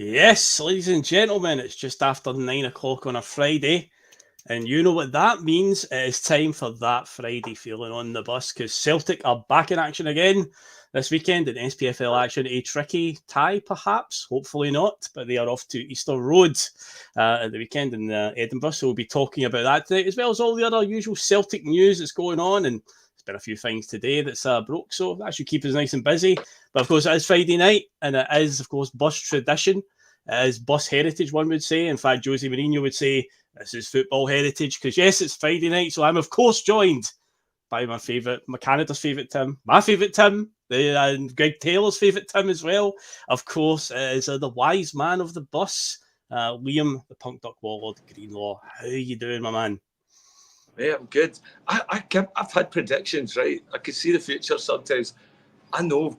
Yes, ladies and gentlemen, it's just after 9 o'clock on a Friday. And you know what that means? It is time for that Friday feeling on the bus because Celtic are back in action again this weekend in SPFL action. A tricky tie, perhaps, hopefully not, but they are off to Easter Road at the weekend in Edinburgh. So we'll be talking about that today, as well as all the other usual Celtic news that's going on. And there's been a few things today that's broke, so that should keep us nice and busy. But of course, it is Friday night, and it is, of course, bus tradition. It is bus heritage, one would say. In fact, Jose Mourinho would say this is football heritage because, yes, it's Friday night. So I'm, of course, joined by my Canada's favourite Tim, my favourite Tim, and Greg Taylor's favourite Tim as well. Of course, it is the wise man of the bus, Liam, the Punk Duck Warlord Greenlaw. How are you doing, my man? Yeah, I'm good. I've had predictions, right? I can see the future sometimes. I know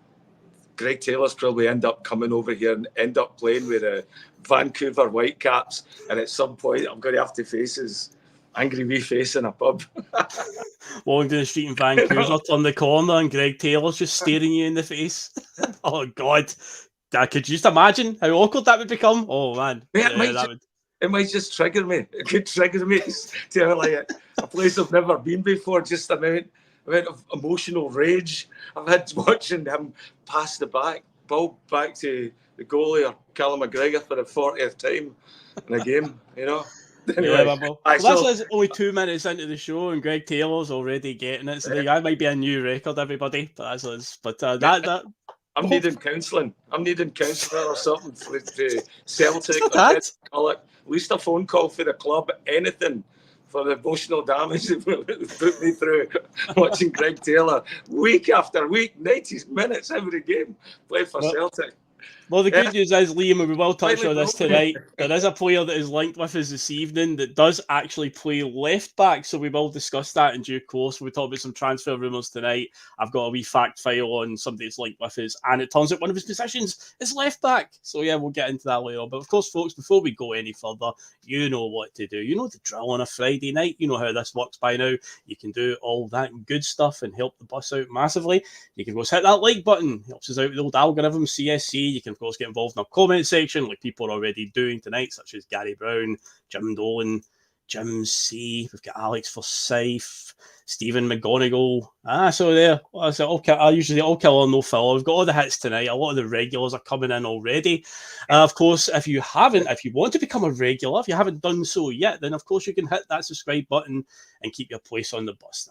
Greg Taylor's probably end up coming over here and end up playing with the Vancouver Whitecaps, and at some point I'm going to have to face his angry wee face in a pub. Walking down the street in Vancouver, turn the corner, and Greg Taylor's just staring you in the face. Oh, God. Could you just imagine how awkward that would become? Oh, man. It might just trigger me. It could trigger me to like a place I've never been before. Just amount of emotional rage I've had watching him pass the ball back to the goalie or Callum McGregor for the 40th time in a game, you know. Anyway, that's only 2 minutes into the show, and Greg Taylor's already getting it. So that might be a new record, everybody. But that's us. But I'm needing counselling. I'm needing counselling or something for Celtic. At least a phone call for the club. Anything for the emotional damage that put me through watching Greg Taylor week after week, 90 minutes every game, play for Celtic. Well, the good news is, Liam, and we will touch on this tonight, there is a player that is linked with us this evening that does actually play left back, so we will discuss that in due course. We'll talk about some transfer rumours tonight. I've got a wee fact file on somebody that's linked with us, and it turns out one of his positions is left back. So yeah, we'll get into that later on. But of course, folks, before we go any further, you know what to do. You know the drill on a Friday night. You know how this works by now. You can do all that good stuff and help the bus out massively. You can go hit that like button. Helps us out with the old algorithm, CSC. You can, of course, get involved in our comment section like people are already doing tonight, such as Gary Brown, Jim Dolan, Jim C. We've got Alex Forsyth, Stephen McGonigal. So there. I usually all kill or no filler. We've got all the hits tonight. A lot of the regulars are coming in already. Of course, if you want to become a regular, if you haven't done so yet, then of course you can hit that subscribe button and keep your place on the bus.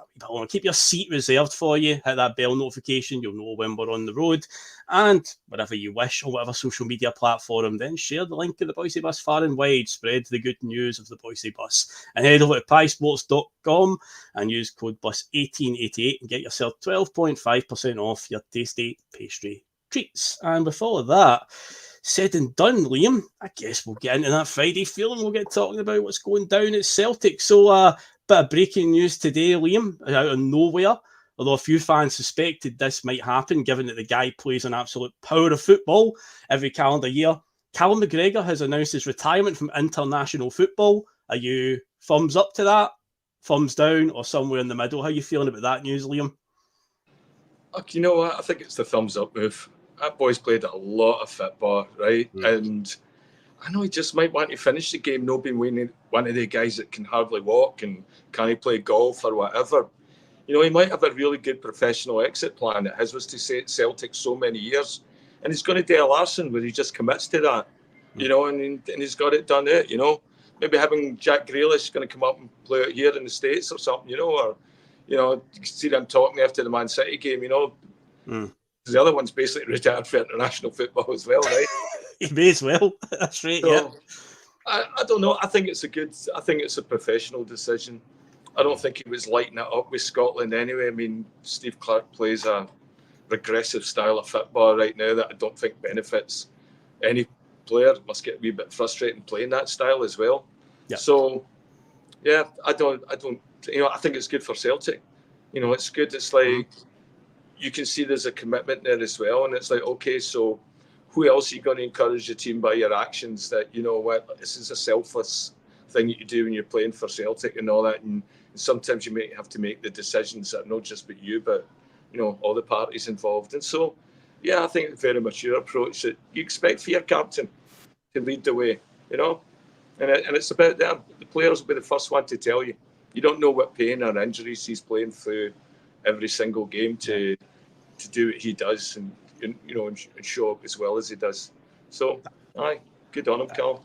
Keep your seat reserved for you. Hit that bell notification. You'll know when we're on the road. And wherever you wish, on whatever social media platform, then share the link of the Boise Bus far and wide. Spread the good news of the Boise Bus. And head over to piesports.com and use code BUS1888 and get yourself 12.5% off your tasty pastry treats. And with all of that said and done, Liam, I guess we'll get into that Friday feeling. We'll get talking about what's going down at Celtic. So, bit of breaking news today, Liam, out of nowhere. Although a few fans suspected this might happen, given that the guy plays an absolute power of football every calendar year. Callum McGregor has announced his retirement from international football. Are you thumbs up to that, thumbs down, or somewhere in the middle? How are you feeling about that news, Liam? You know what? I think it's the thumbs up move. That boy's played a lot of football, right? And I know he just might want to finish the game, not being one of the guys that can hardly walk and can't play golf or whatever. You know, he might have a really good professional exit plan. His was to stay at Celtic so many years. And he's going to do a Larson where he just commits to that, you know, and he's got it done it, you know. Maybe having Jack Grealish going to come up and play it here in the States or something, you know, or, you know, you can see them talking after the Man City game, you know. The other one's basically retired for international football as well, right? He may as well. That's right, so, yeah. I don't know. I think it's a professional decision. I don't think he was lighting it up with Scotland anyway. I mean, Steve Clarke plays a regressive style of football right now that I don't think benefits any player. Must get a wee bit frustrating playing that style as well. Yeah. So, yeah, I don't. You know, I think it's good for Celtic. You know, it's good. It's like you can see there's a commitment there as well, and it's like, okay, so who else are you going to encourage the team by your actions? That, you know what, this is a selfless thing that you do when you're playing for Celtic and all that, and sometimes you may have to make the decisions that are not just about you, but, you know, all the parties involved. And so, yeah, I think it's a very mature approach that you expect for your captain. to lead the way, you know. And it's about them. The players will be the first one to tell you. You don't know what pain or injuries he's playing through every single game to do what he does and show up as well as he does. So, aye, good on him, Cal.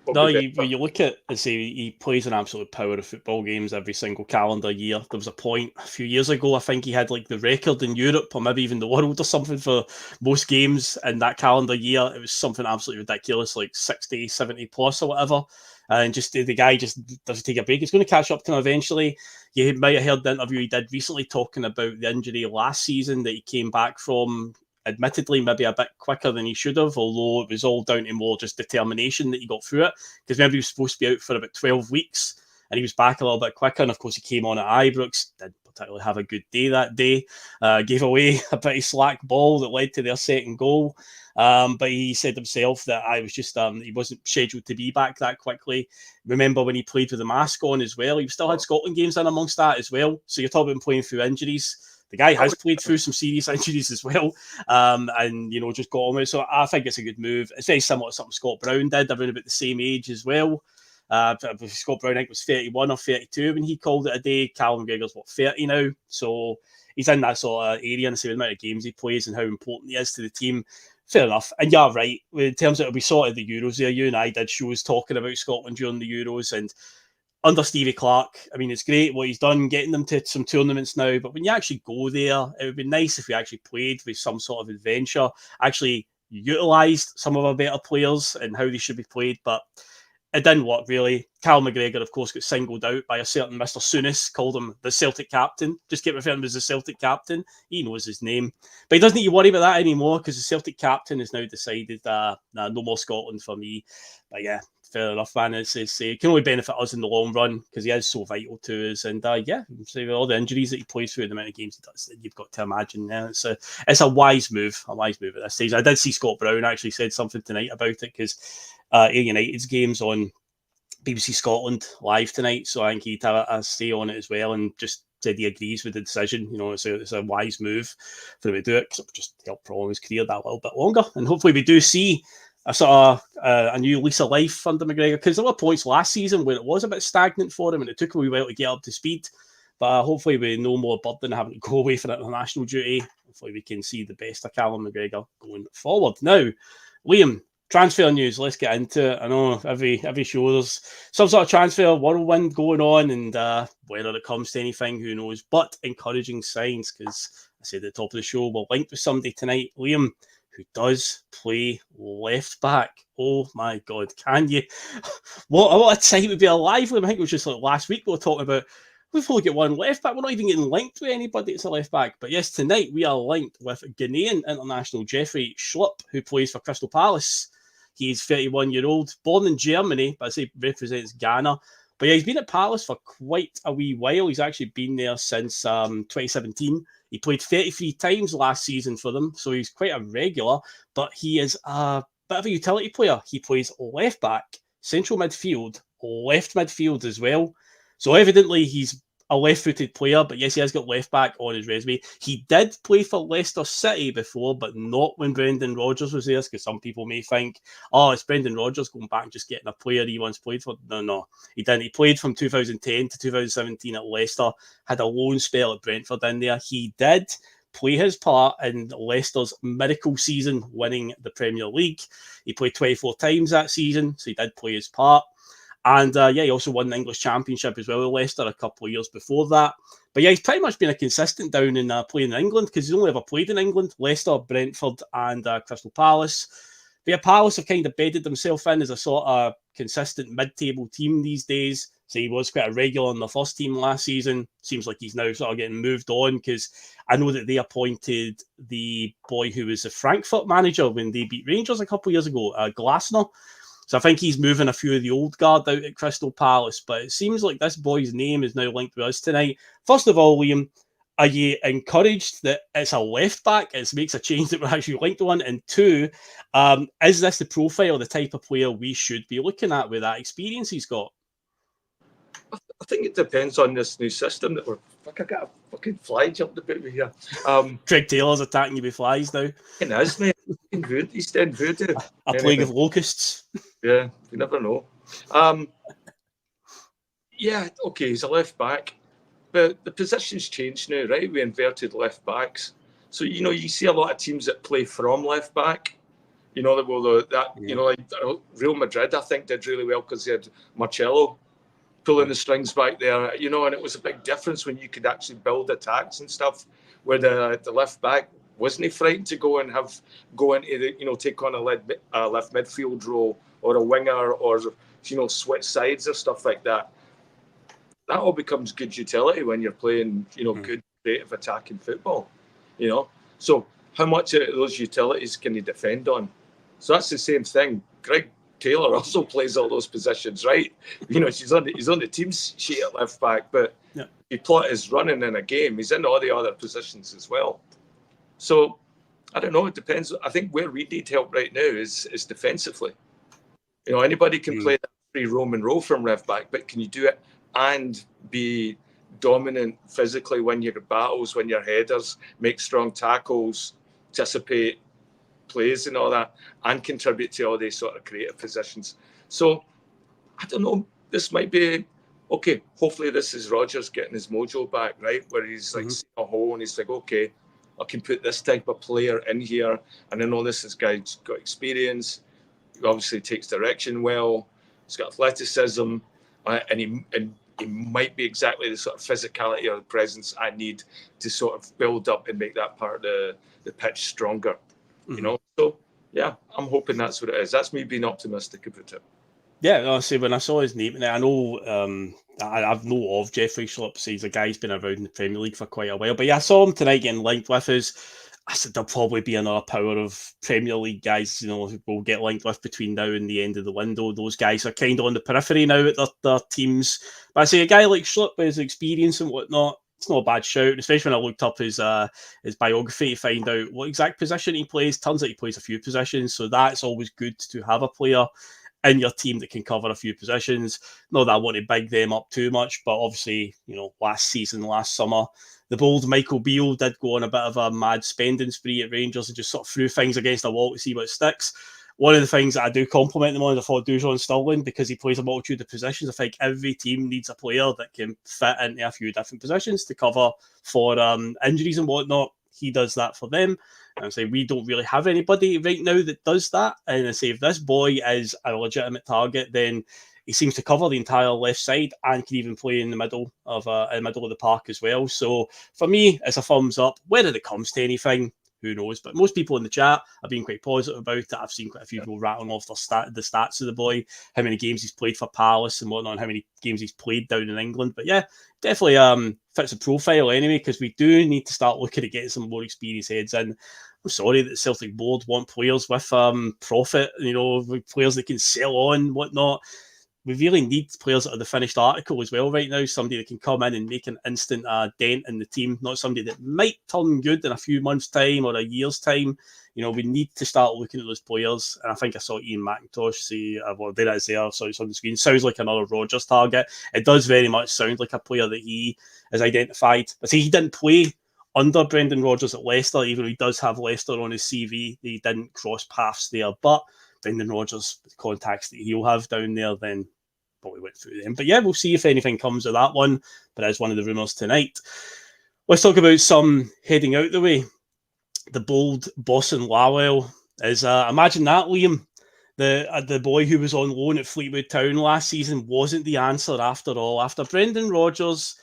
No, when you look at, say, he plays an absolute power of football games every single calendar year. There was a point a few years ago, I think he had like the record in Europe or maybe even the world or something for most games in that calendar year. It was something absolutely ridiculous, like 60, 70 plus or whatever. And just the guy just doesn't take a break. He's going to catch up to him eventually. You might have heard the interview he did recently talking about the injury last season that he came back from, admittedly maybe a bit quicker than he should have, although it was all down to more just determination that he got through it, because maybe he was supposed to be out for about 12 weeks and he was back a little bit quicker, and of course he came on at Ibrox, didn't particularly have a good day that day, gave away a pretty slack ball that led to their second goal, but he said himself that I was just he wasn't scheduled to be back that quickly. Remember when he played with the mask on as well, he still had Scotland games in amongst that as well, so you're talking about him playing through injuries. The guy has played through some serious injuries as well, and just got on with it. So I think it's a good move. It's very similar to something Scott Brown did, around about the same age as well. Scott Brown, I think, was 31 or 32 when he called it a day. Callum McGregor's 30 now, so he's in that sort of area, and the amount of games he plays and how important he is to the team. Fair enough. And yeah, right. In terms of, we saw it at the Euros there. You and I did shows talking about Scotland during the Euros, and under Stevie Clarke, I mean, it's great what he's done, getting them to some tournaments now, but when you actually go there, it would be nice if we actually played with some sort of adventure, actually utilised some of our better players and how they should be played, but it didn't work, really. Cal McGregor, of course, got singled out by a certain Mr. Souness, called him the Celtic captain, just kept referring to him as the Celtic captain. He knows his name. But he doesn't need to worry about that anymore, because the Celtic captain has now decided, no more Scotland for me. But yeah, fair enough, man. It can only benefit us in the long run, because he is so vital to us. And so with all the injuries that he plays through, the amount of games he does, you've got to imagine. It's a wise move, at this stage. I did see Scott Brown actually said something tonight about it, because United's game's on BBC Scotland live tonight, so I think he'd have a say on it as well, and just said he agrees with the decision. It's a wise move for him to do it, because it'll just help prolong his career that little bit longer, and hopefully we do see a sort of a new lease of life under McGregor, because there were points last season where it was a bit stagnant for him and it took him a while to get up to speed, but hopefully with no more burden having to go away for international duty, hopefully we can see the best of Callum McGregor going forward. Now, Liam, transfer news, let's get into it. I know every show there's some sort of transfer whirlwind going on, and whether it comes to anything, who knows, but encouraging signs, because I said at the top of the show, we're linked with somebody tonight, Liam, who does play left back. Oh my God, can you? What a time to be alive, Liam. I think it was just like last week we were talking about, we've only got one left back. We're not even getting linked with anybody that's a left back. But yes, tonight we are linked with Ghanaian international Jeffrey Schlupp, who plays for Crystal Palace. He's 31-year-old, born in Germany, but I say represents Ghana. But yeah, he's been at Palace for quite a wee while. He's actually been there since 2017. He played 33 times last season for them, so he's quite a regular, but he is a bit of a utility player. He plays left back, central midfield, left midfield as well. So evidently he's a left-footed player, but yes, he has got left back on his resume. He did play for Leicester City before, but not when Brendan Rodgers was there, because some people may think, it's Brendan Rodgers going back and just getting a player he once played for. No, he didn't. He played from 2010 to 2017 at Leicester, had a loan spell at Brentford in there. He did play his part in Leicester's miracle season, winning the Premier League. He played 24 times that season, so he did play his part. And he also won the English Championship as well with Leicester a couple of years before that. But yeah, he's pretty much been a consistent down in playing in England, because he's only ever played in England: Leicester, Brentford, and Crystal Palace. But yeah, Palace have kind of bedded themselves in as a sort of consistent mid-table team these days. So he was quite a regular on the first team last season. Seems like he's now sort of getting moved on, because I know that they appointed the boy who was the Frankfurt manager when they beat Rangers a couple of years ago, Glasner. So I think he's moving a few of the old guard out at Crystal Palace, but it seems like this boy's name is now linked with us tonight. First of all, Liam, are you encouraged that it's a left back? It makes a change that we're actually linked to one. And two, is this the profile, the type of player we should be looking at with that experience he's got? I think it depends on this new system that we're. Fuck, I got a fucking fly jumping about me here. Craig Taylor's attacking you with flies now. It is, mate. East End voodoo. A plague of locusts. Yeah, you never know. Yeah, okay, he's a left back, but the position's changed now, right? We inverted left backs, so you see a lot of teams that play from left back. Like Real Madrid, I think, did really well because they had Marcelo pulling the strings back there, and it was a big difference when you could actually build attacks and stuff, where the left back wasn't he frightened to go into take on a left midfield role or a winger or switch sides or stuff like that. That all becomes good utility when you're playing, good creative attacking football, So how much of those utilities can you defend on? So that's the same thing. Greg Taylor also plays all those positions, right? He's on the team sheet at left back, but he plot is running in a game. He's in all the other positions as well. So I don't know. It depends. I think where we need help right now is defensively. Anybody can play that free Roman role from left back, but can you do it and be dominant physically when you're battles, when your headers, make strong tackles, anticipate plays and all that, and contribute to all these sort of creative positions? So I don't know. This might be okay. Hopefully, this is Rodgers getting his mojo back, right? Where he's like seeing a hole and he's like, okay, I can put this type of player in here, and I know this guy's got experience. He obviously takes direction well. He's got athleticism, and he might be exactly the sort of physicality or presence I need to sort of build up and make that part of the pitch stronger. So yeah, I'm hoping that's what it is. That's me being optimistic about it. Yeah, honestly, when I saw his name, I know I've know of Jeffrey Schlupp. He's a guy who's been around in the Premier League for quite a while. But yeah, I saw him tonight getting linked with us. I said there'll probably be another power of Premier League guys, who will get linked with between now and the end of the window. Those guys are kind of on the periphery now at their teams. But I say a guy like Schlupp with his experience and whatnot, it's not a bad shout, especially when I looked up his biography to find out what exact position he plays. Turns out he plays a few positions, so that's always good to have a player in your team that can cover a few positions. Not that I want to big them up too much, but obviously, last summer, the bold Michael Beale did go on a bit of a mad spending spree at Rangers and just sort of threw things against the wall to see what sticks. One of the things that I do compliment them on is I thought Dujon Sterling, because he plays a multitude of positions. I think every team needs a player that can fit into a few different positions to cover for injuries and whatnot. He does that for them. And I say we don't really have anybody right now that does that. And I say if this boy is a legitimate target, then he seems to cover the entire left side and can even play in the middle of the park as well. So for me, it's a thumbs up. Whether it comes to anything, who knows? But most people in the chat have been quite positive about it. I've seen quite a few people rattling off the stats of the boy, how many games he's played for Palace and whatnot, and how many games he's played down in England. But yeah, definitely fits the profile anyway, because we do need to start looking at getting some more experienced heads in. I'm sorry that the Celtic board want players with profit, players that can sell on, whatnot. We really need players that are the finished article as well right now. Somebody that can come in and make an instant dent in the team, not somebody that might turn good in a few months' time or a year's time. We need to start looking at those players. And I think I saw Ian McIntosh say, there it is there, so it's on the screen. Sounds like another Rodgers target. It does very much sound like a player that he has identified. But see, he didn't play under Brendan Rodgers at Leicester, even though he does have Leicester on his CV. He didn't cross paths there. But Brendan Rodgers, the contacts that he'll have down there, then probably went through them. But yeah, we'll see if anything comes of that one. But as one of the rumours tonight. Let's talk about some heading out the way. The bold Boston Lawwell is, imagine that, Liam. The boy who was on loan at Fleetwood Town last season wasn't the answer after all. After Brendan Rodgers,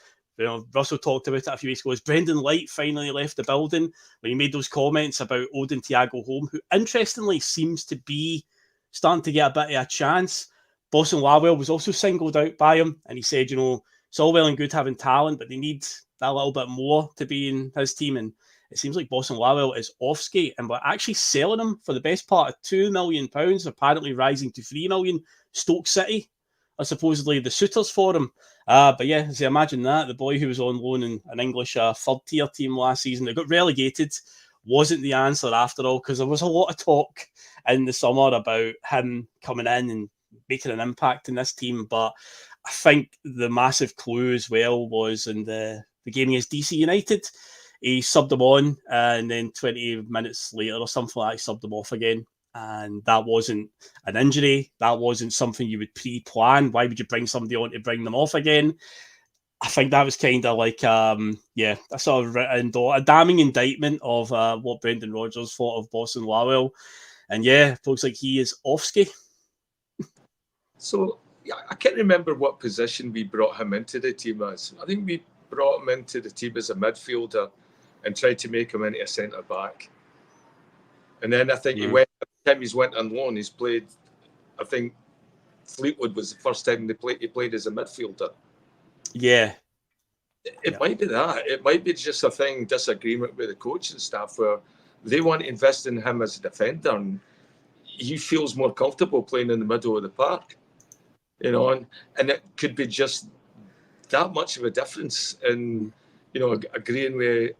Russell talked about it a few weeks ago, as Brendan Light finally left the building, when he made those comments about Odin Thiago Holm, who interestingly seems to be starting to get a bit of a chance. Boston Lawwell was also singled out by him, and he said, it's all well and good having talent, but they need that little bit more to be in his team. And it seems like Boston Lawwell is off skate, and we're actually selling him for the best part of £2 million, apparently rising to £3 million. Stoke City are supposedly the suitors for him. But yeah, so imagine that. The boy who was on loan in an English third-tier team last season that got relegated wasn't the answer after all, because there was a lot of talk in the summer about him coming in and making an impact in this team. But I think the massive clue as well was in the game against DC United. he subbed him on, and then 20 minutes later or something like that, he subbed him off again. And that wasn't an injury. That wasn't something you would pre-plan. Why would you bring somebody on to bring them off again? I think that was kind of like, a sort of a damning indictment of what Brendan Rodgers thought of Boston Lawwell. And yeah, looks like he is off ski. So, yeah, I can't remember what position we brought him into the team as. I think we brought him into the team as a midfielder and tried to make him into a centre-back. And then I think every time he's went on loan, he's played, I think Fleetwood was the first time he played as a midfielder. Yeah. It might be that. It might be just a disagreement with the coaching staff where they want to invest in him as a defender and he feels more comfortable playing in the middle of the park. You know, and it could be just that much of a difference in, you know, agreeing with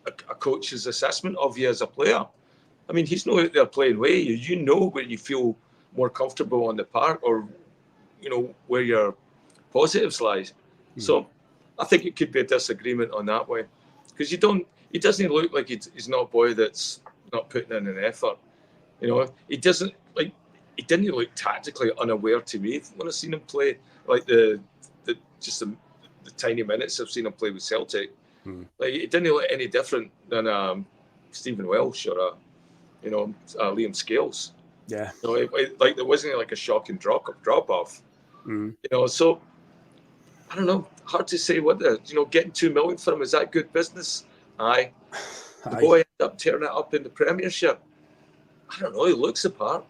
a coach's assessment of you as a player. I mean, he's not out there playing with you. You know where you feel more comfortable on the park or, you know, where your positives lies. So I think it could be a disagreement on that way. Because he doesn't look like he's not a boy that's not putting in an effort. You know, he didn't look tactically unaware to me when I've seen him play, like the tiny minutes I've seen him play with Celtic. Like, it didn't look any different than Stephen Welsh or Liam Scales. Yeah. You know, like there wasn't like a shocking drop off. You know, so I don't know. Hard to say getting $2 million for him, is that good business? Aye. The boy ended up tearing it up in the Premiership. I don't know. He looks the part.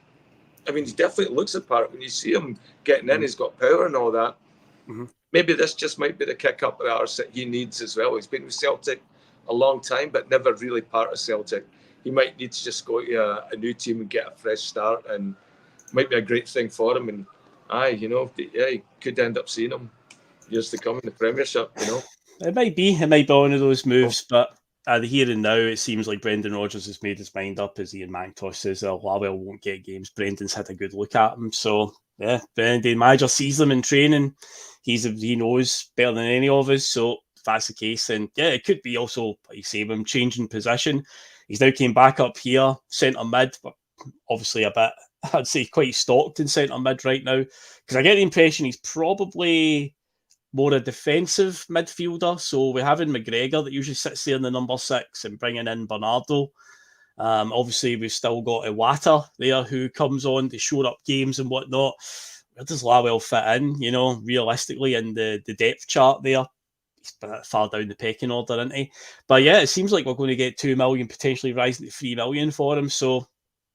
I mean, he definitely looks the part. When you see him getting in, he's got power and all that. Maybe this just might be the kick up the arse that he needs as well. He's been with Celtic a long time, but never really part of Celtic. He might need to just go to a new team and get a fresh start, and might be a great thing for him. And he could end up seeing him years to come in the Premiership. You know, it might be one of those moves, but the here and now, it seems like Brendan Rodgers has made his mind up, as Ian McIntosh says. Lawwell won't get games. Brendan's had a good look at him, so yeah, Brendan manager sees them in training. He knows better than any of us. So if that's the case, then yeah, it could be also, like you say, him changing position. He's now came back up here, centre mid, but obviously a bit, I'd say, quite stocked in centre mid right now, because I get the impression he's probably more a defensive midfielder. So we're having McGregor that usually sits there in the number 6 and bringing in Bernardo. Obviously, we've still got Iwata there who comes on to shore up games and whatnot. Where does Lawwell fit in, you know, realistically in the depth chart there? He's a bit far down the pecking order, isn't he? But yeah, it seems like we're going to get 2 million, potentially rising to 3 million for him. So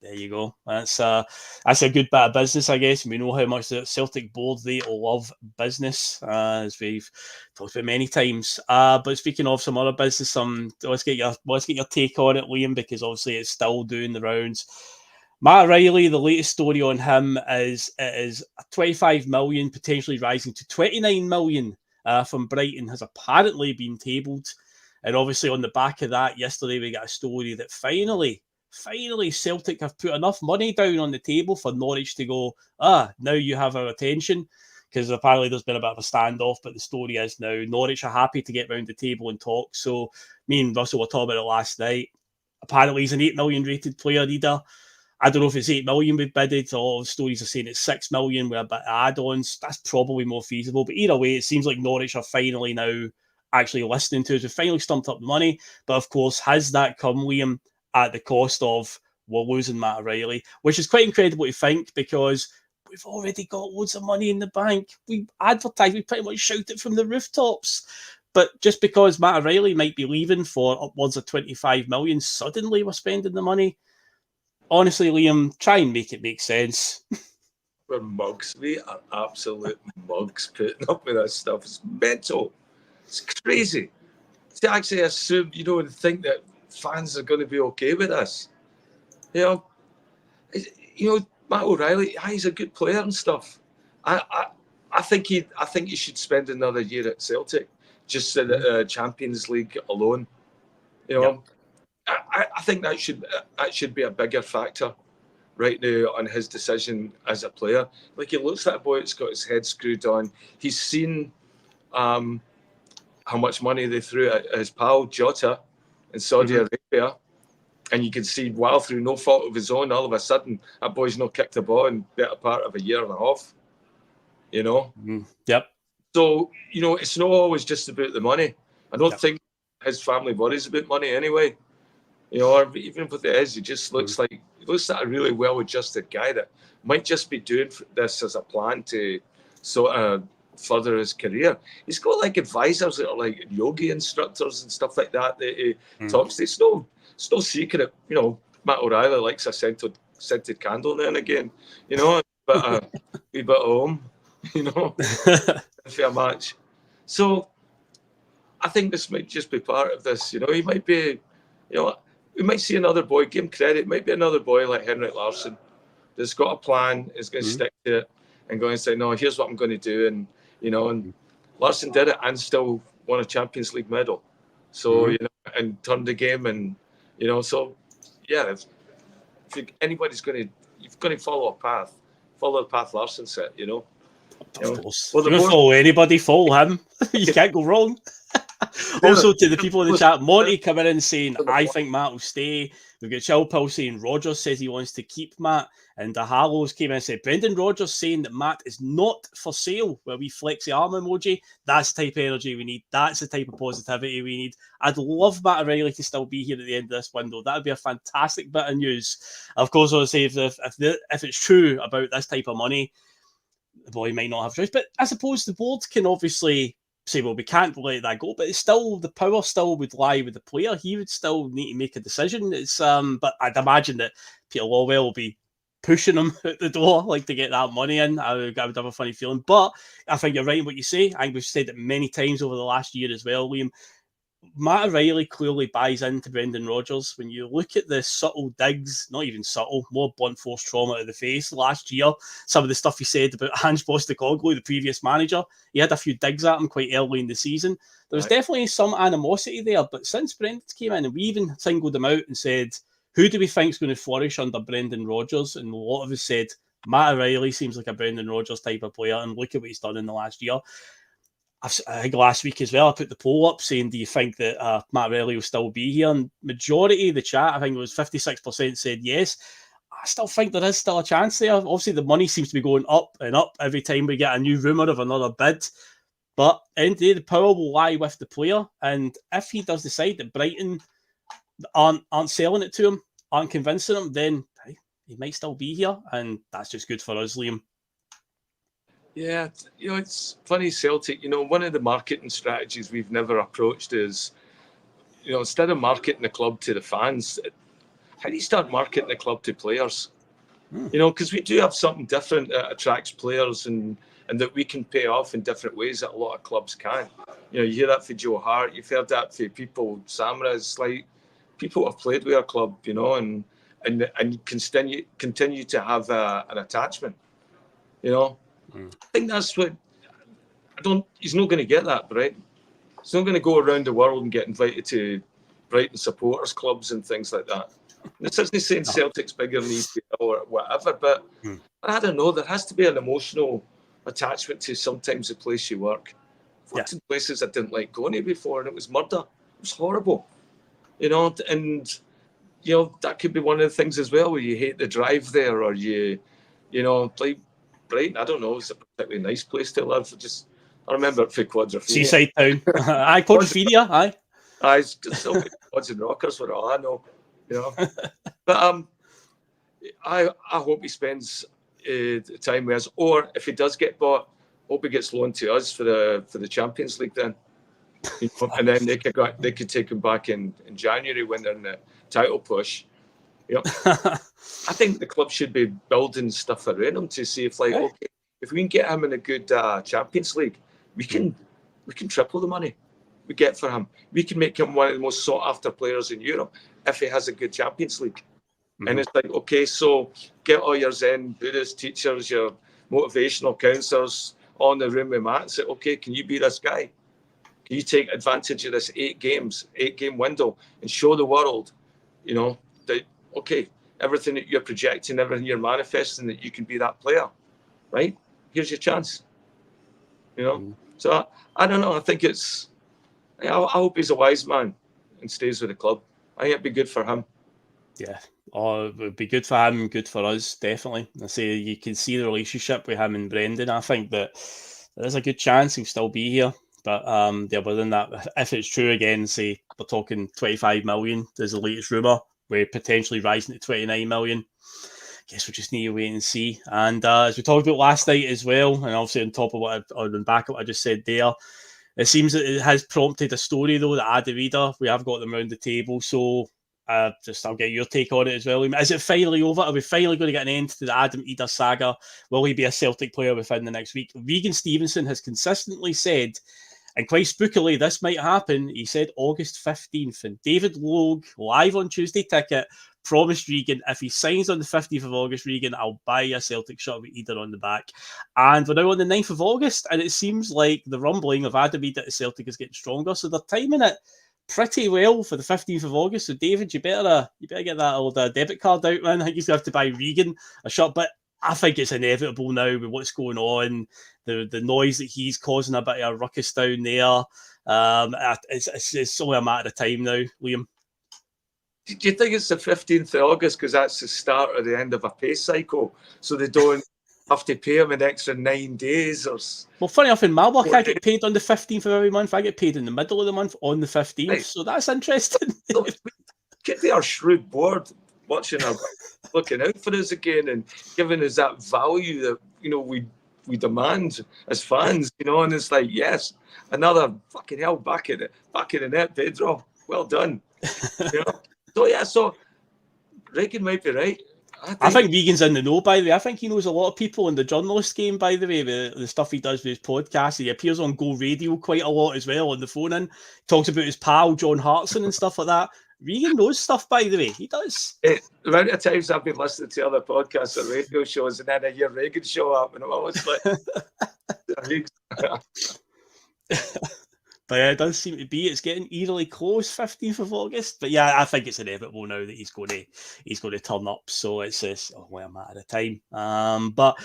there you go. That's a good bit of business, I guess. And we know how much the Celtic board, they love business, as we've talked about many times. But speaking of some other business, let's get your take on it, Liam, because obviously it's still doing the rounds. Matt Riley, the latest story on him is 25 million, potentially rising to 29 million from Brighton, has apparently been tabled. And obviously on the back of that, yesterday we got a story that finally Celtic have put enough money down on the table for Norwich to go, now you have our attention. Because apparently there's been a bit of a standoff, but the story is now Norwich are happy to get round the table and talk. So me and Russell were talking about it last night. Apparently he's an 8 million rated player either. I don't know if it's 8 million we bidded, or the stories are saying it's 6 million with a bit of add-ons. That's probably more feasible. But either way, it seems like Norwich are finally now actually listening to us. We've finally stumped up the money. But of course, has that come, Liam, at the cost of we're losing Matt O'Reilly, which is quite incredible to think, because we've already got loads of money in the bank. We advertise, we pretty much shout it from the rooftops. But just because Matt O'Reilly might be leaving for upwards of 25 million, suddenly we're spending the money. Honestly, Liam, try and make it make sense. We're mugs. We are absolute mugs putting up with this stuff. It's mental. It's crazy to actually assume, and think that fans are going to be okay with this. Matt O'Reilly, he's a good player and stuff. I think he should spend another year at Celtic, just in the Champions League alone. Yep. I think that should be a bigger factor right now on his decision as a player. Like, he looks like a boy that's got his head screwed on. He's seen how much money they threw at his pal Jota in Saudi Arabia, and you can see, wow, through no fault of his own, all of a sudden, that boy's not kicked a ball in better part of a year and a half, you know? Yep. So, you know, it's not always just about the money. I don't think his family worries about money anyway. You know, or even if it is, he just looks like a really well-adjusted guy that might just be doing this as a plan to sort of further his career. He's got like advisors that are like yogi instructors and stuff like that he talks to. It's no secret, you know, Matt O'Reilly likes a scented candle now and again, you know, but a wee bit of home, you know, for a match. So I think this might just be part of this. You know, he might be, you know, we might see another boy, give him credit, might be another boy like Henrik Larsson that's got a plan, is going to stick to it and going to say, no, here's what I'm going to do. And, you know, and Larsson did it and still won a Champions League medal. So, you know, and turned the game and, you know, so, yeah, if anybody's you've got to follow the path Larsson set, you know. Of course. Well, you don't follow anybody, follow him. You can't go wrong. Also, to the people in the chat, Monty coming in saying, I think Matt will stay. We've got Chilpal saying Rodgers says he wants to keep Matt. And the Hallows came in and said, Brendan Rodgers saying that Matt is not for sale, where we flex the arm emoji. That's the type of energy we need. That's the type of positivity we need. I'd love Matt O'Reilly to still be here at the end of this window. That would be a fantastic bit of news. Of course, I would say if it's true about this type of money, the boy might not have a choice. But I suppose the board can obviously say, well, we can't let that go, but it's still, the power still would lie with the player. He would still need to make a decision. It's but I'd imagine that Peter Lawwell will be pushing him at the door, like, to get that money in. I would have a funny feeling. But I think you're right in what you say. I think we've said it many times over the last year as well, Liam. Matt O'Reilly clearly buys into Brendan Rodgers. When you look at the subtle digs, not even subtle, more blunt force trauma to the face last year, some of the stuff he said about Ange Postecoglou, the previous manager, he had a few digs at him quite early in the season. There was definitely some animosity there, but since Brendan came in, and we even singled him out and said, who do we think is going to flourish under Brendan Rodgers? And a lot of us said, Matt O'Reilly seems like a Brendan Rodgers type of player, and look at what he's done in the last year. I think last week as well, I put the poll up saying, do you think that Matt O'Reilly will still be here? And majority of the chat, I think it was 56% said yes. I still think there is still a chance there. Obviously, the money seems to be going up and up every time we get a new rumour of another bid. But at the end of the day, the power will lie with the player. And if he does decide that Brighton aren't selling it to him, aren't convincing him, then he might still be here. And that's just good for us, Liam. Yeah, you know, it's funny, Celtic, you know, one of the marketing strategies we've never approached is, you know, instead of marketing the club to the fans, how do you start marketing the club to players? You know, because we do have something different that attracts players and that we can pay off in different ways that a lot of clubs can. You know, you hear that for Joe Hart, you've heard that for people, Samras, like, people have played with our club, you know, and continue to have an attachment, you know. I think that's what he's not going to get that, right? He's not going to go around the world and get invited to Brighton supporters clubs and things like that. This isn't saying Celtic's bigger than EPL or whatever, but I don't know, there has to be an emotional attachment to sometimes the place you work. I've worked in places I didn't like going to before, and it was murder. It was horrible, you know, and, you know, that could be one of the things as well, where you hate the drive there, or you know, like Brighton, I don't know, it's a particularly nice place to live. I remember it for Quadrophenia. Seaside town. Aye, Quadrophenia, aye. Aye, it's still Quads and Rockers for all I know, you know. But I hope he spends time with us, or if he does get bought, hope he gets loaned to us for the Champions League then. You know, and then they could take him back in January when they're in the title push. You know, I think the club should be building stuff around him to see if, like, okay, if we can get him in a good Champions League, we can triple the money we get for him. We can make him one of the most sought after players in Europe if he has a good Champions League. And it's like, okay, so get all your Zen Buddhist teachers, your motivational counsellors on the room with Matt and say, okay, can you be this guy? Can you take advantage of this 8-game window and show the world, you know, that, okay, everything that you're projecting, everything you're manifesting, that you can be that player, right? Here's your chance, you know? So I don't know. I think I hope he's a wise man. and stays with the club. I think it'd be good for him. Yeah, it would be good for him, good for us, definitely. I say you can see the relationship with him and Brendan. I think that there's a good chance he'll still be here. But within that, if it's true again, say we're talking 25 million, there's the latest rumour, we're potentially rising to 29 million. Guess we just need to wait and see. And as we talked about last night as well, and obviously on top of back of what I just said there, it seems that it has prompted a story though that Adam Eder, we have got them around the table. So I'll get your take on it as well. Is it finally over? Are we finally going to get an end to the Adam Eder saga? Will he be a Celtic player within the next week? Regan Stevenson has consistently said, and quite spookily, this might happen. He said August 15th, and David Logue, live on Tuesday Ticket, promised Regan, if he signs on the 15th of August, Regan, I'll buy a Celtic shirt with Eder on the back. And we're now on the 9th of August, and it seems like the rumbling of Adam Eder at Celtic is getting stronger, so they're timing it pretty well for the 15th of August. So, David, you better get that old debit card out, man. I think he's going to have to buy Regan a shirt, but I think it's inevitable now with what's going on, the noise that he's causing, a bit of a ruckus down there. It's only a matter of time now, Liam. Do you think it's the 15th of August because that's the start of the end of a pay cycle, so they don't have to pay him an extra 9 days? Well, funny enough, in my work, I get paid on the 15th of every month. I get paid in the middle of the month on the 15th, right. So that's interesting. They are shrewd board watching our looking out for us again and giving us that value that we demand as fans, and it's like, yes, another fucking hell back in the net, Pedro. Well done. So Regan might be right. I think Regan's in the know, by the way. I think he knows a lot of people in the journalist game, by the way, the stuff he does with his podcast. He appears on Go Radio quite a lot as well on the phone in. Talks about his pal, John Hartson, and stuff like that. Regan knows stuff, by the way. He does. The amount of times I've been listening to other podcasts or radio shows and then I hear Regan show up and I'm always like... But yeah, it does seem to be. It's getting eerily close, 15th of August. But yeah, I think it's inevitable now that he's going to turn up. So it's only a matter of time. But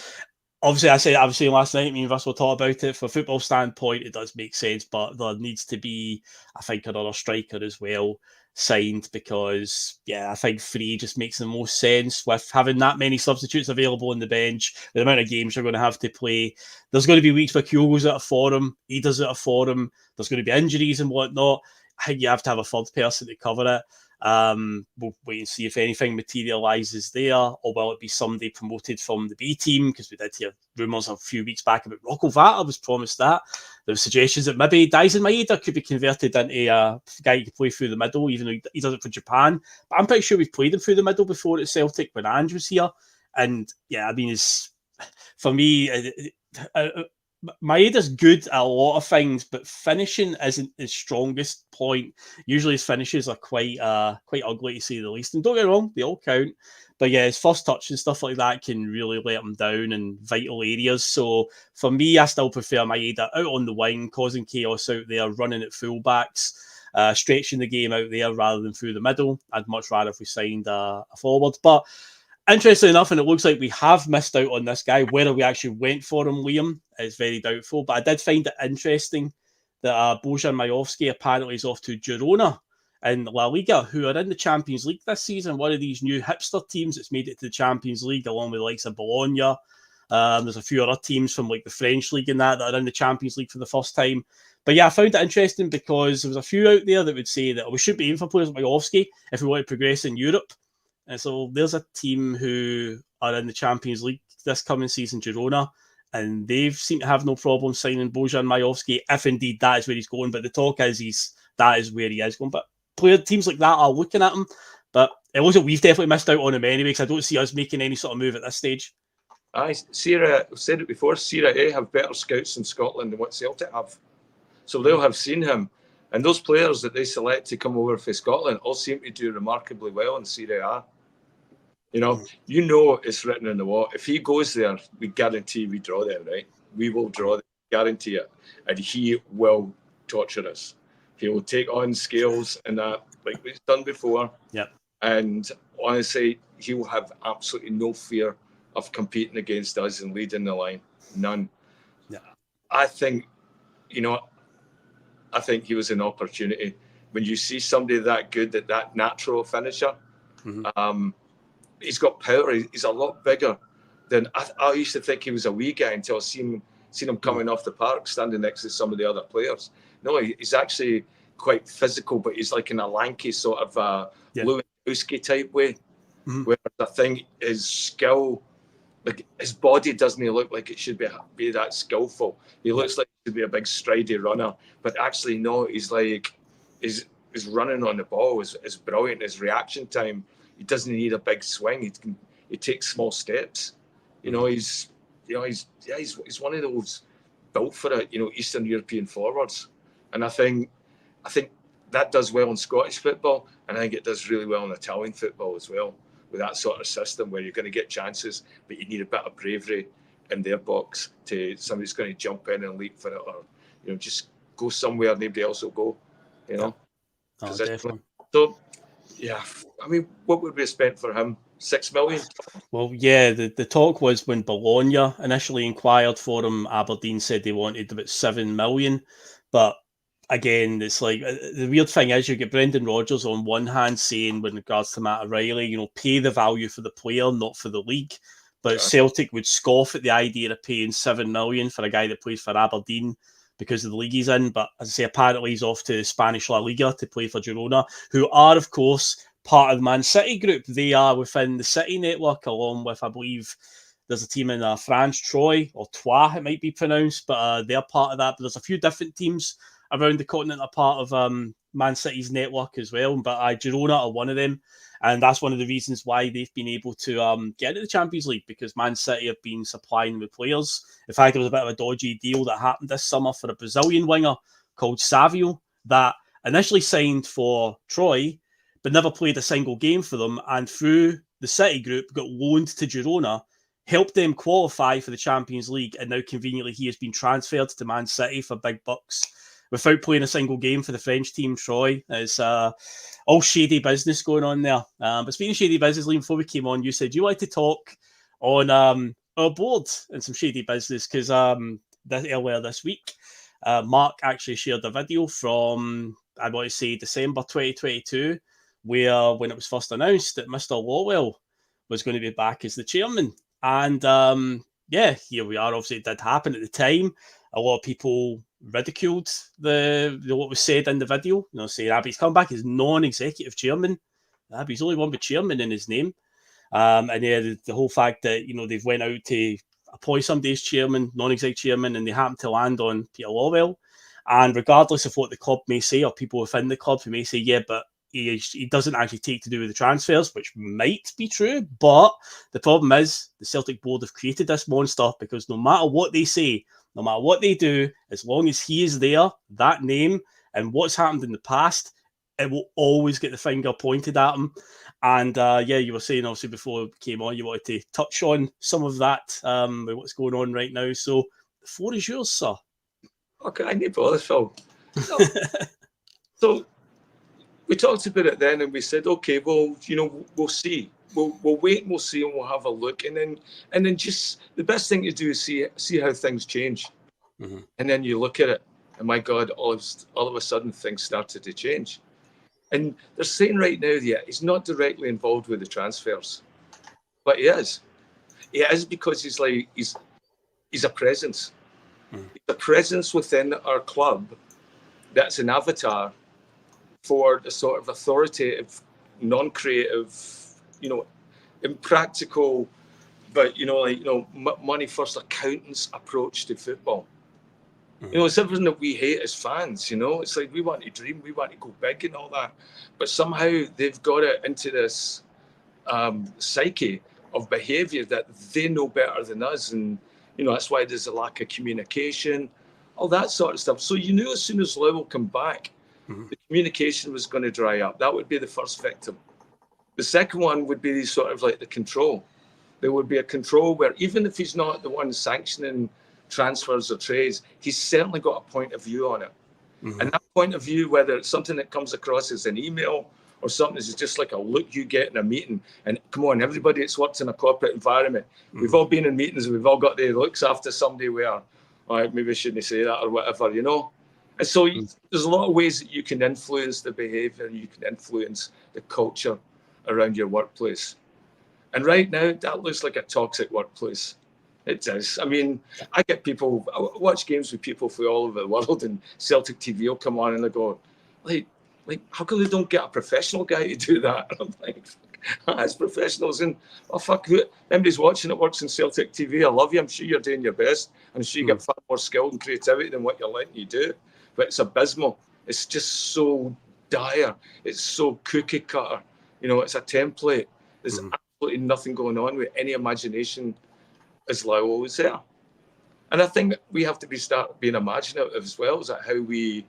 obviously, I was saying last night, me and Russ will talk about it. From a football standpoint, it does make sense, but there needs to be, I think, another striker as well signed because, I think 3 just makes the most sense with having that many substitutes available on the bench, the amount of games you're going to have to play. There's going to be weeks where Kyogo's out of form, Ida's out of form, there's going to be injuries and whatnot. I think you have to have a third person to cover it. We'll wait and see if anything materialises there, or will it be somebody promoted from the B team? Because we did hear rumours a few weeks back about Rocco Vata was promised that. There were suggestions that maybe Daisen Maeda could be converted into a guy who could play through the middle, even though he does it for Japan. But I'm pretty sure we've played him through the middle before at Celtic when Ange was here. And for me, Maeda's good at a lot of things, but finishing isn't his strongest point. Usually his finishes are quite ugly to say the least. And don't get me wrong, they all count. But yeah, his first touch and stuff like that can really let him down in vital areas. So for me, I still prefer Maeda out on the wing, causing chaos out there, running at fullbacks, stretching the game out there rather than through the middle. I'd much rather if we signed a forward. But interestingly enough, and it looks like we have missed out on this guy. Whether we actually went for him, Liam, is very doubtful. But I did find it interesting that Bojan Majovski apparently is off to Girona in La Liga, who are in the Champions League this season. One of these new hipster teams that's made it to the Champions League, along with the likes of Bologna. There's a few other teams from like the French league and that are in the Champions League for the first time. But yeah, I found it interesting because there was a few out there that would say that we should be aiming for players like Majovski if we want to progress in Europe. And so there's a team who are in the Champions League this coming season, Girona, and they've seemed to have no problem signing Bojan Majovski, if indeed that is where he's going. But the talk is that is where he is going. But teams like that are looking at him. But it looks like we've definitely missed out on him anyway, because I don't see us making any sort of move at this stage. I've said it before, Serie A have better scouts in Scotland than what Celtic have. So they'll have seen him. And those players that they select to come over for Scotland all seem to do remarkably well in Serie A. It's written in the wall. If he goes there, we guarantee we draw them, right? We will draw them, guarantee it. And he will torture us. He will take on scales and that, like we've done before. Yep. And honestly, he will have absolutely no fear of competing against us and leading the line. None. Yeah. I think he was an opportunity. when you see somebody that good at that natural finisher, he's got power. He's a lot bigger than I used to think he was a wee guy until I seen him coming off the park, standing next to some of the other players. No, he's actually quite physical, but he's like in a lanky sort of Lewandowski type way. Whereas I think his skill, like his body doesn't look like it should be that skillful. He looks like he should be a big stridey runner, but actually no, he's like his running on the ball is brilliant. His reaction time, he doesn't need a big swing. He takes small steps. He's one of those built for it, Eastern European forwards. And I think that does well in Scottish football, and I think it does really well in Italian football as well, with that sort of system where you're going to get chances, but you need a bit of bravery in their box to somebody's going to jump in and leap for it, or just go somewhere nobody else will go. Definitely. So, yeah, I mean, what would we have spent for him? 6 million? Well, yeah, the talk was when Bologna initially inquired for him, Aberdeen said they wanted about 7 million. But again, it's like the weird thing is you get Brendan Rodgers on one hand saying, with regards to Matt O'Reilly, pay the value for the player, not for the league. But Celtic would scoff at the idea of paying 7 million for a guy that plays for Aberdeen because of the league he's in. But as I say, apparently he's off to Spanish La Liga to play for Girona, who are, of course, part of the Man City group. They are within the City network, along with, I believe, there's a team in France, Troyes, or Troyes, it might be pronounced, but they're part of that. But there's a few different teams around the continent are part of Man City's network as well. But Girona are one of them. And that's one of the reasons why they've been able to get into the Champions League, because Man City have been supplying with players. In fact, there was a bit of a dodgy deal that happened this summer for a Brazilian winger called Savio that initially signed for Troyes, but never played a single game for them, and through the City group got loaned to Girona, helped them qualify for the Champions League, and now conveniently he has been transferred to Man City for big bucks without playing a single game for the French team, Troyes. It's all shady business going on there. But speaking of shady business, Liam, before we came on, you said you like to talk on our board and some shady business, because earlier this week, Mark actually shared a video from, I want to say, December 2022, where when it was first announced that Mr. Lawwell was going to be back as the chairman. And here we are. Obviously, it did happen at the time. A lot of people ridiculed what was said in the video, saying he's come back as non-executive chairman. He's only one with chairman in his name. And the whole fact that, they've went out to appoint somebody as chairman, non-exec chairman, and they happen to land on Peter Lawwell. And regardless of what the club may say, or people within the club who may say, yeah, but he doesn't actually take to do with the transfers, which might be true. But the problem is the Celtic board have created this monster, because no matter what they say, no matter what they do, as long as he is there, that name, and what's happened in the past, it will always get the finger pointed at him. And you were saying, obviously, before we came on, you wanted to touch on some of that, with what's going on right now. So the floor is yours, sir. Okay, I need bother, Phil. So we talked about it then, and we said, okay, well, we'll see. We'll wait and we'll see, and we'll have a look, and then just the best thing to do is see how things change, and then you look at it, and my God, all of a sudden things started to change, and they're saying right now, he's not directly involved with the transfers, but he is. He is, because he's a presence. He's a presence within our club that's an avatar for the sort of authoritative, non-creative, impractical, but money first accountants approach to football. It's everything that we hate as fans. It's like we want to dream, we want to go big and all that, but somehow they've got it into this psyche of behaviour that they know better than us, and that's why there's a lack of communication, all that sort of stuff. So as soon as Lowell come back, the communication was going to dry up. That would be the first victim. The second one would be sort of like the control. There would be a control where even if he's not the one sanctioning transfers or trades, he's certainly got a point of view on it. And that point of view, whether it's something that comes across as an email or something that's just like a look you get in a meeting, and come on, everybody that's worked in a corporate environment, we've all been in meetings and we've all got the looks after somebody where, all right, maybe I shouldn't say that or whatever, And so there's a lot of ways that you can influence the behaviour, you can influence the culture around your workplace. And right now, that looks like a toxic workplace. It does. I mean, I watch games with people from all over the world, and Celtic TV will come on and they go, like, how come they don't get a professional guy to do that? And I'm like, as professionals, and anybody's watching that works in Celtic TV, I love you. I'm sure you're doing your best. I'm sure you get far more skill and creativity than what you're letting you do. But it's abysmal. It's just so dire. It's so cookie cutter. It's a template. There's absolutely nothing going on with any imagination as Lyle was there. And I think we have to start being imaginative as well. Is that how we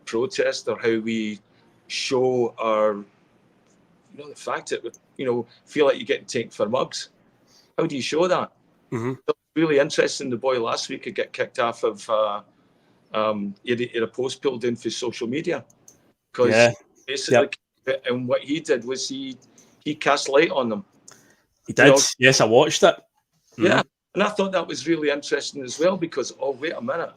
protest or how we show our, the fact that, feel like you're getting taken for mugs. How do you show that? It was really interesting. The boy last week could get kicked off of he had a post pulled in for social media because basically, and what he did was he cast light on them. He did. Yes, I watched it. Yeah, and I thought that was really interesting as well because, wait a minute.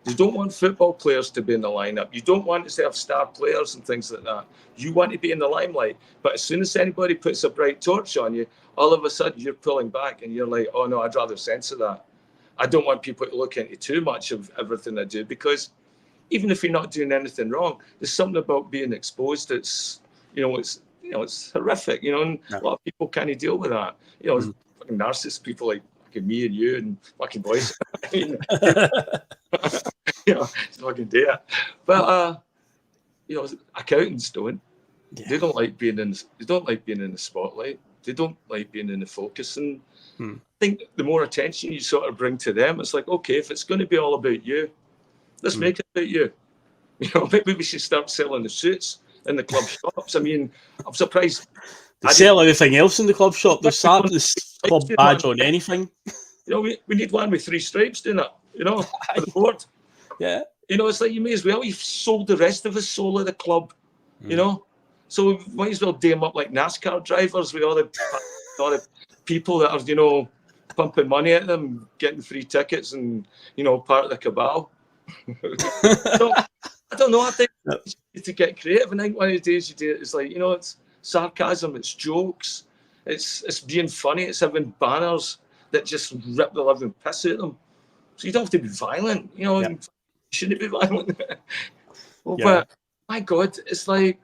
You don't want football players to be in the lineup. You don't want to have star players and things like that. You want to be in the limelight. But as soon as anybody puts a bright torch on you, all of a sudden you're pulling back and you're like, oh no, I'd rather censor that. I don't want people to look into too much of everything I do because even if you're not doing anything wrong, there's something about being exposed that's, it's horrific, and a lot of people can't deal with that. Fucking narcissist people like me and you and fucking boys. Fucking do it. But accountants don't. Yeah. They don't like being in. They don't like being in the spotlight. They don't like being in the focus. And I think the more attention you sort of bring to them, it's like, okay, if it's going to be all about you, let's make it about you. Maybe we should start selling the suits in the club shops. I mean, I'm surprised. They sell everything else in the club shop. They'll slap this club badge on anything. We need one with 3 stripes doing it, for the board. Yeah. It's like you may as well. You've sold the rest of the soul of the club, So we might as well do them up like NASCAR drivers with all the people that are, pumping money at them, getting free tickets and, part of the cabal. I don't know. I think to get creative. And I think one of the days you do it is like, it's sarcasm, it's jokes, it's being funny, it's having banners that just rip the living piss out them. So you don't have to be violent, you shouldn't be violent. But my God, it's like,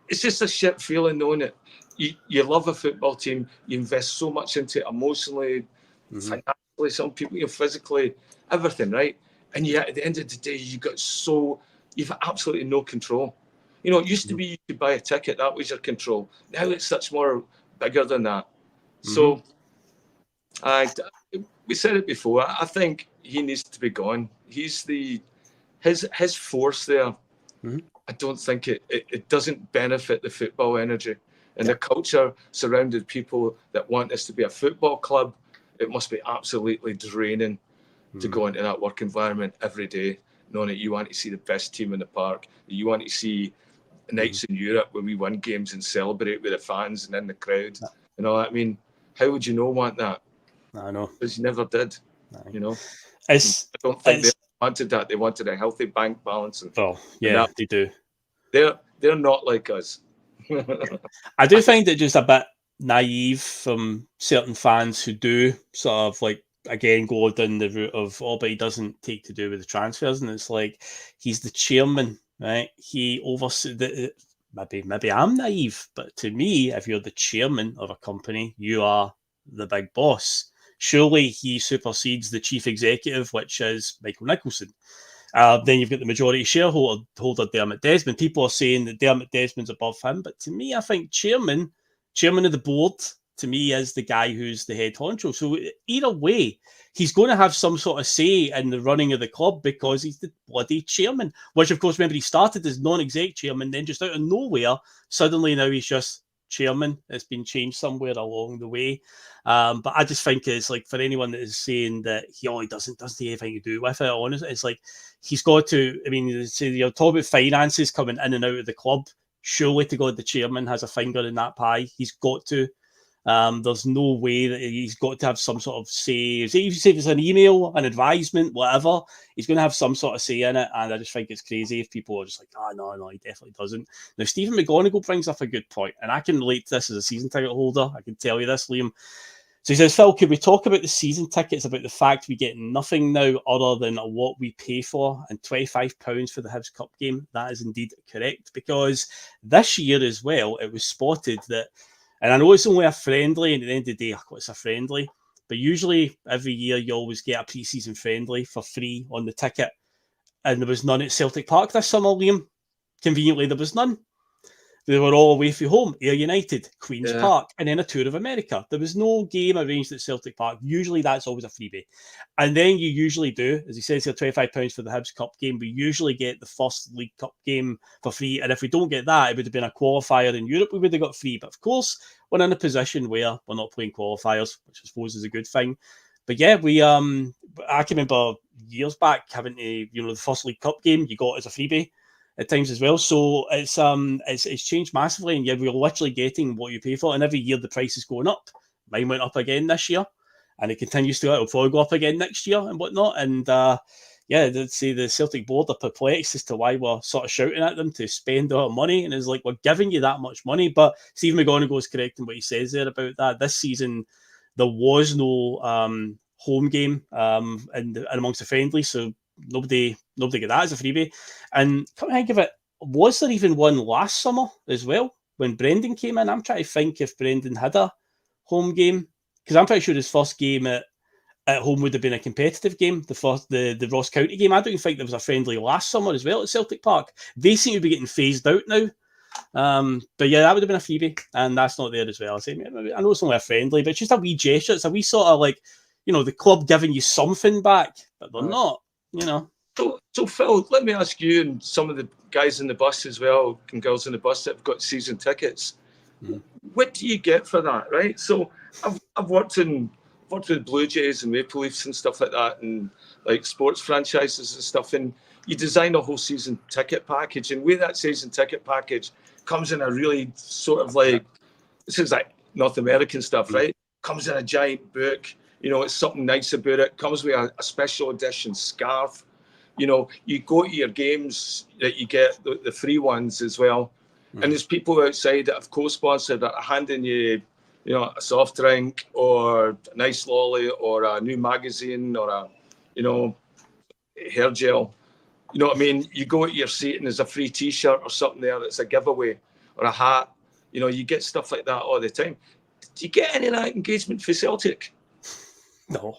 it's just a shit feeling knowing that you love a football team, you invest so much into it emotionally, financially, some people, physically, everything, right? And yet at the end of the day, you've absolutely no control. It used to be you could buy a ticket, that was your control. Now it's such more bigger than that. So we said it before, I think he needs to be gone. He's his force there. I don't think it doesn't benefit the football energy and the culture surrounded people that want this to be a football club. It must be absolutely draining to go into that work environment every day, knowing that you want to see the best team in the park, that you want to see nights in Europe when we win games and celebrate with the fans and in the crowd. I mean, how would you want that? I know. Because you never did. I don't think they wanted that. They wanted a healthy bank balance. They do. They're not like us. I do find it just a bit naive from certain fans who do sort of like, again, go down the route of, but he doesn't take to do with the transfers. And it's like, he's the chairman, right? He oversees maybe I'm naive, but to me, if you're the chairman of a company, you are the big boss. Surely he supersedes the chief executive, which is Michael Nicholson. Then you've got the majority shareholder Dermot Desmond. People are saying that Dermot Desmond's above him, but to me, I think chairman of the board, to me, is the guy who's the head honcho. So either way, he's going to have some sort of say in the running of the club because he's the bloody chairman. Which, of course, remember, he started as non-exec chairman, then just out of nowhere, suddenly now he's just chairman. It's been changed somewhere along the way. But I just think it's like, for anyone that is saying that he doesn't have anything to do with it, honestly, it's like he's got to, I mean, you're talking about finances coming in and out of the club. Surely to God, the chairman has a finger in that pie. He's got to. There's no way that he's got to have some sort of say. Even if it's an email, an advisement, whatever, he's going to have some sort of say in it. And I just think it's crazy if people are just like, no, he definitely doesn't. Now, Stephen McGonigal brings up a good point, and I can relate to this as a season ticket holder. I can tell you this, Liam. So he says, Phil, could we talk about the season tickets, about the fact we get nothing now other than what we pay for, and £25 for the Hibs Cup game? That is indeed correct, because this year as well, it was spotted that, and I know it's only a friendly, and at the end of the day, it's a friendly, but usually every year you always get a pre-season friendly for free on the ticket, and there was none at Celtic Park this summer, Liam. Conveniently, there was none. They were all away from home, Ayr United, Queen's Park, and then a tour of America. There was no game arranged at Celtic Park. Usually that's always a freebie. And then you usually do, as he says here, £25 for the Hibs Cup game. We usually get the first League Cup game for free. And if we don't get that, it would have been a qualifier in Europe. We would have got free. But of course, we're in a position where we're not playing qualifiers, which I suppose is a good thing. But yeah, I can remember years back having to, the first League Cup game you got as a freebie at times as well. So it's changed massively, and yeah, we're literally getting what you pay for, and every year the price is going up. Mine went up again this year, and it continues to. It'll probably go up again next year and whatnot. And they'd say the Celtic board are perplexed as to why we're sort of shouting at them to spend our money, and it's like, we're giving you that much money. But Stephen McGonigal is correct in what he says there about that. This season there was no home game and amongst the friendlies, so nobody got that as a freebie. And come to think of it, was there even one last summer as well when Brendan came in? I'm trying to think if Brendan had a home game, because I'm pretty sure his first game at home would have been a competitive game. The Ross County game. I don't even think there was a friendly last summer as well at Celtic Park. They seem to be getting phased out now. But yeah, that would have been a freebie, and that's not there as well. I know it's only a friendly, but it's just a wee gesture. It's a wee sort of like, the club giving you something back, but they're not. So Phil, let me ask you and some of the guys in the bus as well, and girls in the bus that have got season tickets. What do you get for that, right? So I've worked with Blue Jays and Maple Leafs and stuff like that, and like sports franchises and stuff, and you design a whole season ticket package, and with that season ticket package comes in a really sort of like, this is like North American stuff, right? Comes in a giant book. It's something nice about it. Comes with a special edition scarf. You go to your games that you get the free ones as well. And there's people outside that have co-sponsored that are handing you, a soft drink or a nice lolly or a new magazine or a, hair gel. You know what I mean? You go to your seat and there's a free T-shirt or something there that's a giveaway, or a hat. You get stuff like that all the time. Do you get any of that engagement for Celtic? No.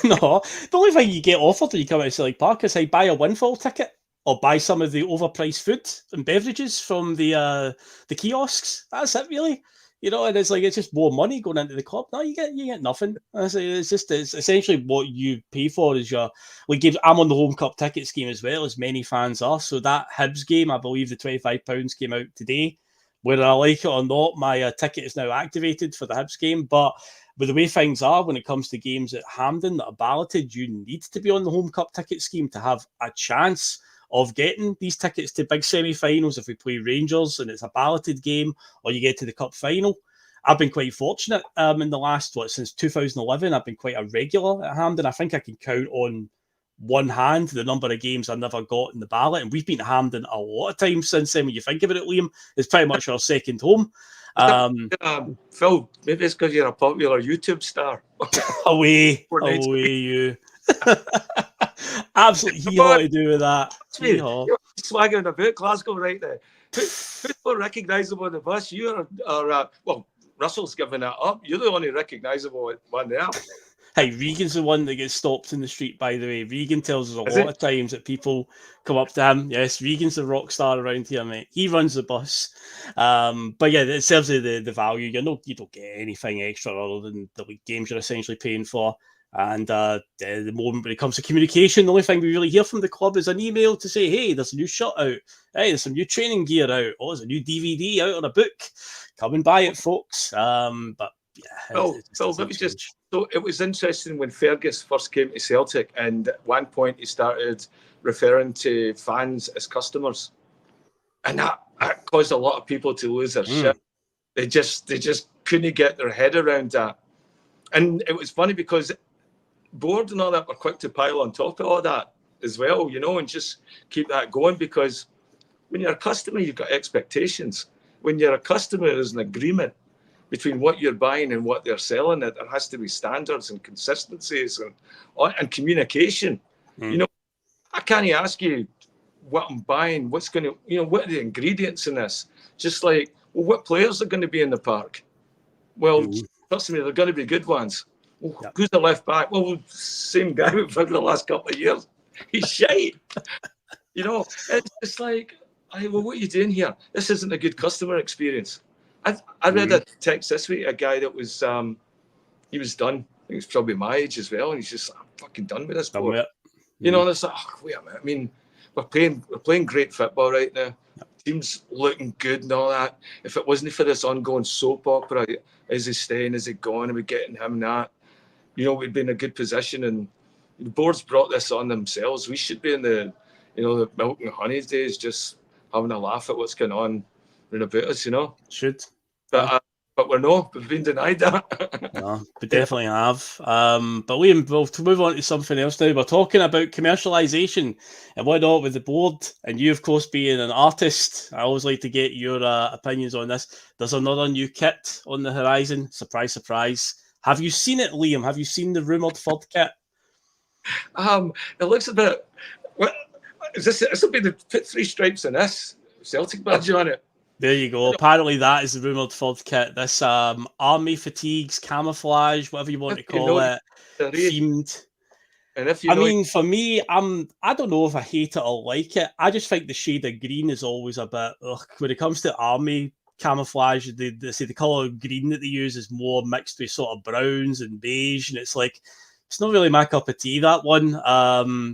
The only thing you get offered when you come out of Celtic Park is, buy a windfall ticket or buy some of the overpriced food and beverages from the kiosks. That's it, really. And it's just more money going into the club. No, you get nothing. It's essentially what you pay for is your games. I'm on the home cup ticket scheme as well, as many fans are. So that Hibs game, I believe the £25 came out today. Whether I like it or not, my ticket is now activated for the Hibs game. But the way things are when it comes to games at Hampden that are balloted, you need to be on the home cup ticket scheme to have a chance of getting these tickets to big semi-finals. If we play Rangers and it's a balloted game, or you get to the cup final. I've been quite fortunate in the last, since 2011, I've been quite a regular at Hampden. I think I can count on one hand the number of games I never got in the ballot, and we've been to Hampden a lot of times since then. When you think about it, Liam, it's pretty much our second home. Phil, maybe it's because you're a popular YouTube star. away you. Absolutely, hee-haw to do with that. You're swaggering about Glasgow right there. Who's more recognisable on the bus? You are Russell's giving that up. You're the only recognisable one there. Hey, Regan's the one that gets stopped in the street, by the way. Regan tells us a lot of times that people come up to him. Yes, Regan's the rock star around here, mate. He runs the bus. But yeah, it serves the value. You don't get anything extra other than the league games you're essentially paying for. And the moment when it comes to communication, the only thing we really hear from the club is an email to say, hey, there's a new shot out. Hey, there's some new training gear out. Oh, there's a new DVD out on a book. Come and buy it, folks. But yeah. So it was interesting when Fergus first came to Celtic, and at one point he started referring to fans as customers. And that caused a lot of people to lose their shit. They just couldn't get their head around that. And it was funny because board and all that were quick to pile on top of all that as well, and just keep that going, because when you're a customer, you've got expectations. When you're a customer, there's an agreement between what you're buying and what they're selling. That there has to be standards and consistencies and communication. I can't ask you what I'm buying, what's going to, what are the ingredients in this? Just like, well, what players are going to be in the park? Well, trust me, they're going to be good ones. Well, who's the left back? Well, same guy we've had the last couple of years. He's shite. It's just like, well, what are you doing here? This isn't a good customer experience. I read a text this week, a guy that was, he was done. I think he was probably my age as well. And he's just, I'm fucking done with this sport. And it's like, wait a minute. I mean, we're playing great football right now. Team's looking good and all that. If it wasn't for this ongoing soap opera, is he staying? Is he gone? Are we getting him and that? We'd be in a good position, and the board's brought this on themselves. We should be in the milk and honey days, just having a laugh at what's going on around about us, Should. But we've been denied that. No, we definitely have. But Liam, we'll move on to something else now. We're talking about commercialisation and whatnot with the board. And you, of course, being an artist, I always like to get your opinions on this. There's another new kit on the horizon. Surprise, surprise. Have you seen it, Liam? Have you seen the rumoured third kit? It looks a bit... What is this? This will be the put 3 stripes in this Celtic badge on it. There you go. Apparently that is the rumoured third kit. This army fatigues, camouflage, whatever you want to call it, themed. And if for me, I don't know if I hate it or like it. I just think the shade of green is always a bit, when it comes to army camouflage, they say the colour of green that they use is more mixed with sort of browns and beige, and it's like, it's not really my cup of tea, that one.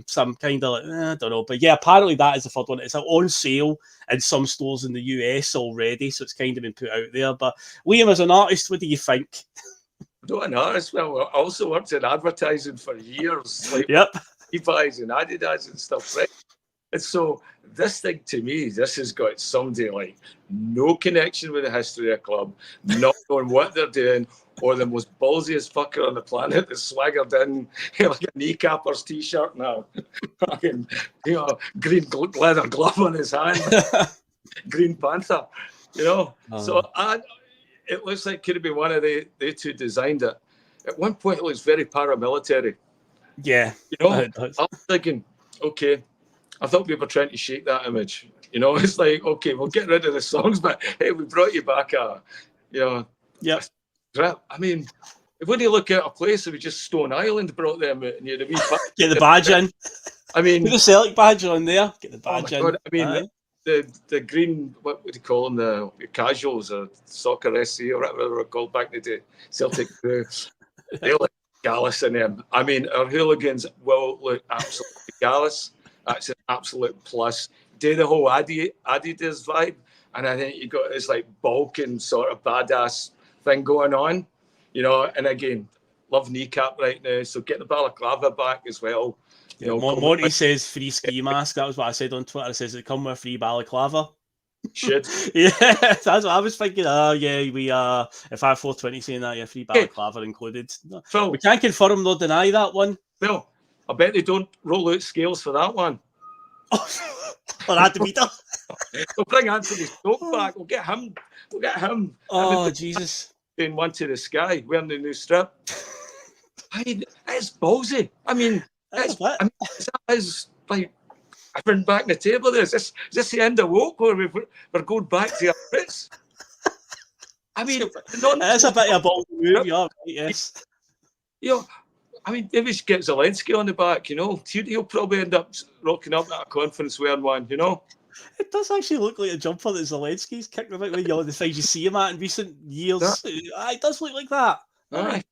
So I'm kind of like, I don't know. But yeah, apparently that is the third one. It's on sale in some stores in the US already, so it's kind of been put out there. But Liam, as an artist, what do you think? I'm not an artist. Well, I also worked in advertising for years. Like Levi's and Adidas and stuff, right? And so this thing, to me, this has got somebody like no connection with the history of the club, not knowing what they're doing, or the most ballsiest fucker on the planet that swaggered in like a kneecappers t-shirt now, fucking green leather glove on his hand, Green Panther, So it looks like could have been one of they two designed it. At one point, it looks very paramilitary. Yeah, I was thinking, okay, I thought we were trying to shake that image. It's like, okay, we'll get rid of the songs, but hey, we brought you back I mean, when you look at a place, it was just Stone Island brought them out, and you had a wee get the badge in. I mean, put the Celtic badge on there. Get the badge in. God, I mean, the green, what would you call them? The casuals or soccer SC or whatever they were called back in the day. Celtic, they look gallus in them. I mean, our hooligans will look absolutely gallus. That's an absolute plus. Do the whole Adidas vibe, and I think you got this like bulking sort of badass thing going on, and again, love kneecap right now, so get the balaclava back as well. Monty says free ski mask. That was what I said on Twitter. It says it come with a free balaclava. Should. Yeah, that's what I was thinking. Oh yeah, we if I have 420 saying that, yeah, free balaclava included. Phil, we can't confirm nor deny that one. Well, I bet they don't roll out scales for that one. Or that to beat her. We'll bring Anthony Stoke back. We'll get him. Oh Jesus. Doing one to the sky, wearing the new strip. I mean, it's ballsy. I mean, it's like I've been back in the table there. Is this the end of woke where we're going back to our roots? I mean, it's a bit of a ballsy move, yeah, yes. I mean, maybe we should get Zelensky on the back, He'll probably end up rocking up at a conference wearing one, It does actually look like a jumper that Zelensky's kicked about with the things you see him at in recent years. It does look like that. Aye.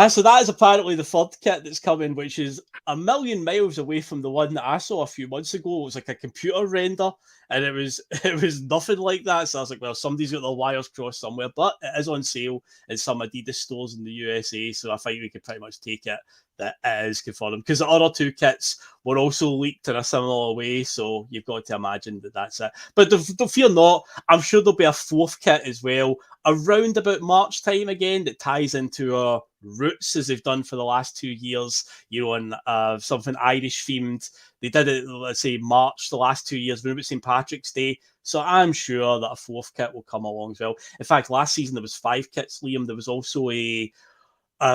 So that is apparently the third kit that's coming, which is a million miles away from the one that I saw a few months ago. It was like a computer render, and it was nothing like that. So I was like, well, somebody's got their wires crossed somewhere, but it is on sale in some Adidas stores in the USA. So I think we could pretty much take it that it is confirmed, because the other two kits were also leaked in a similar way. So you've got to imagine that that's it. But don't fear not, I'm sure there'll be a fourth kit as well. around about March time again that ties into our roots as they've done for the last 2 years, and something Irish themed. They did it, let's say, March the last 2 years, around about St. Patrick's Day. So I'm sure that a 4th kit will come along as well. In fact, last season there was 5 kits, Liam. There was also a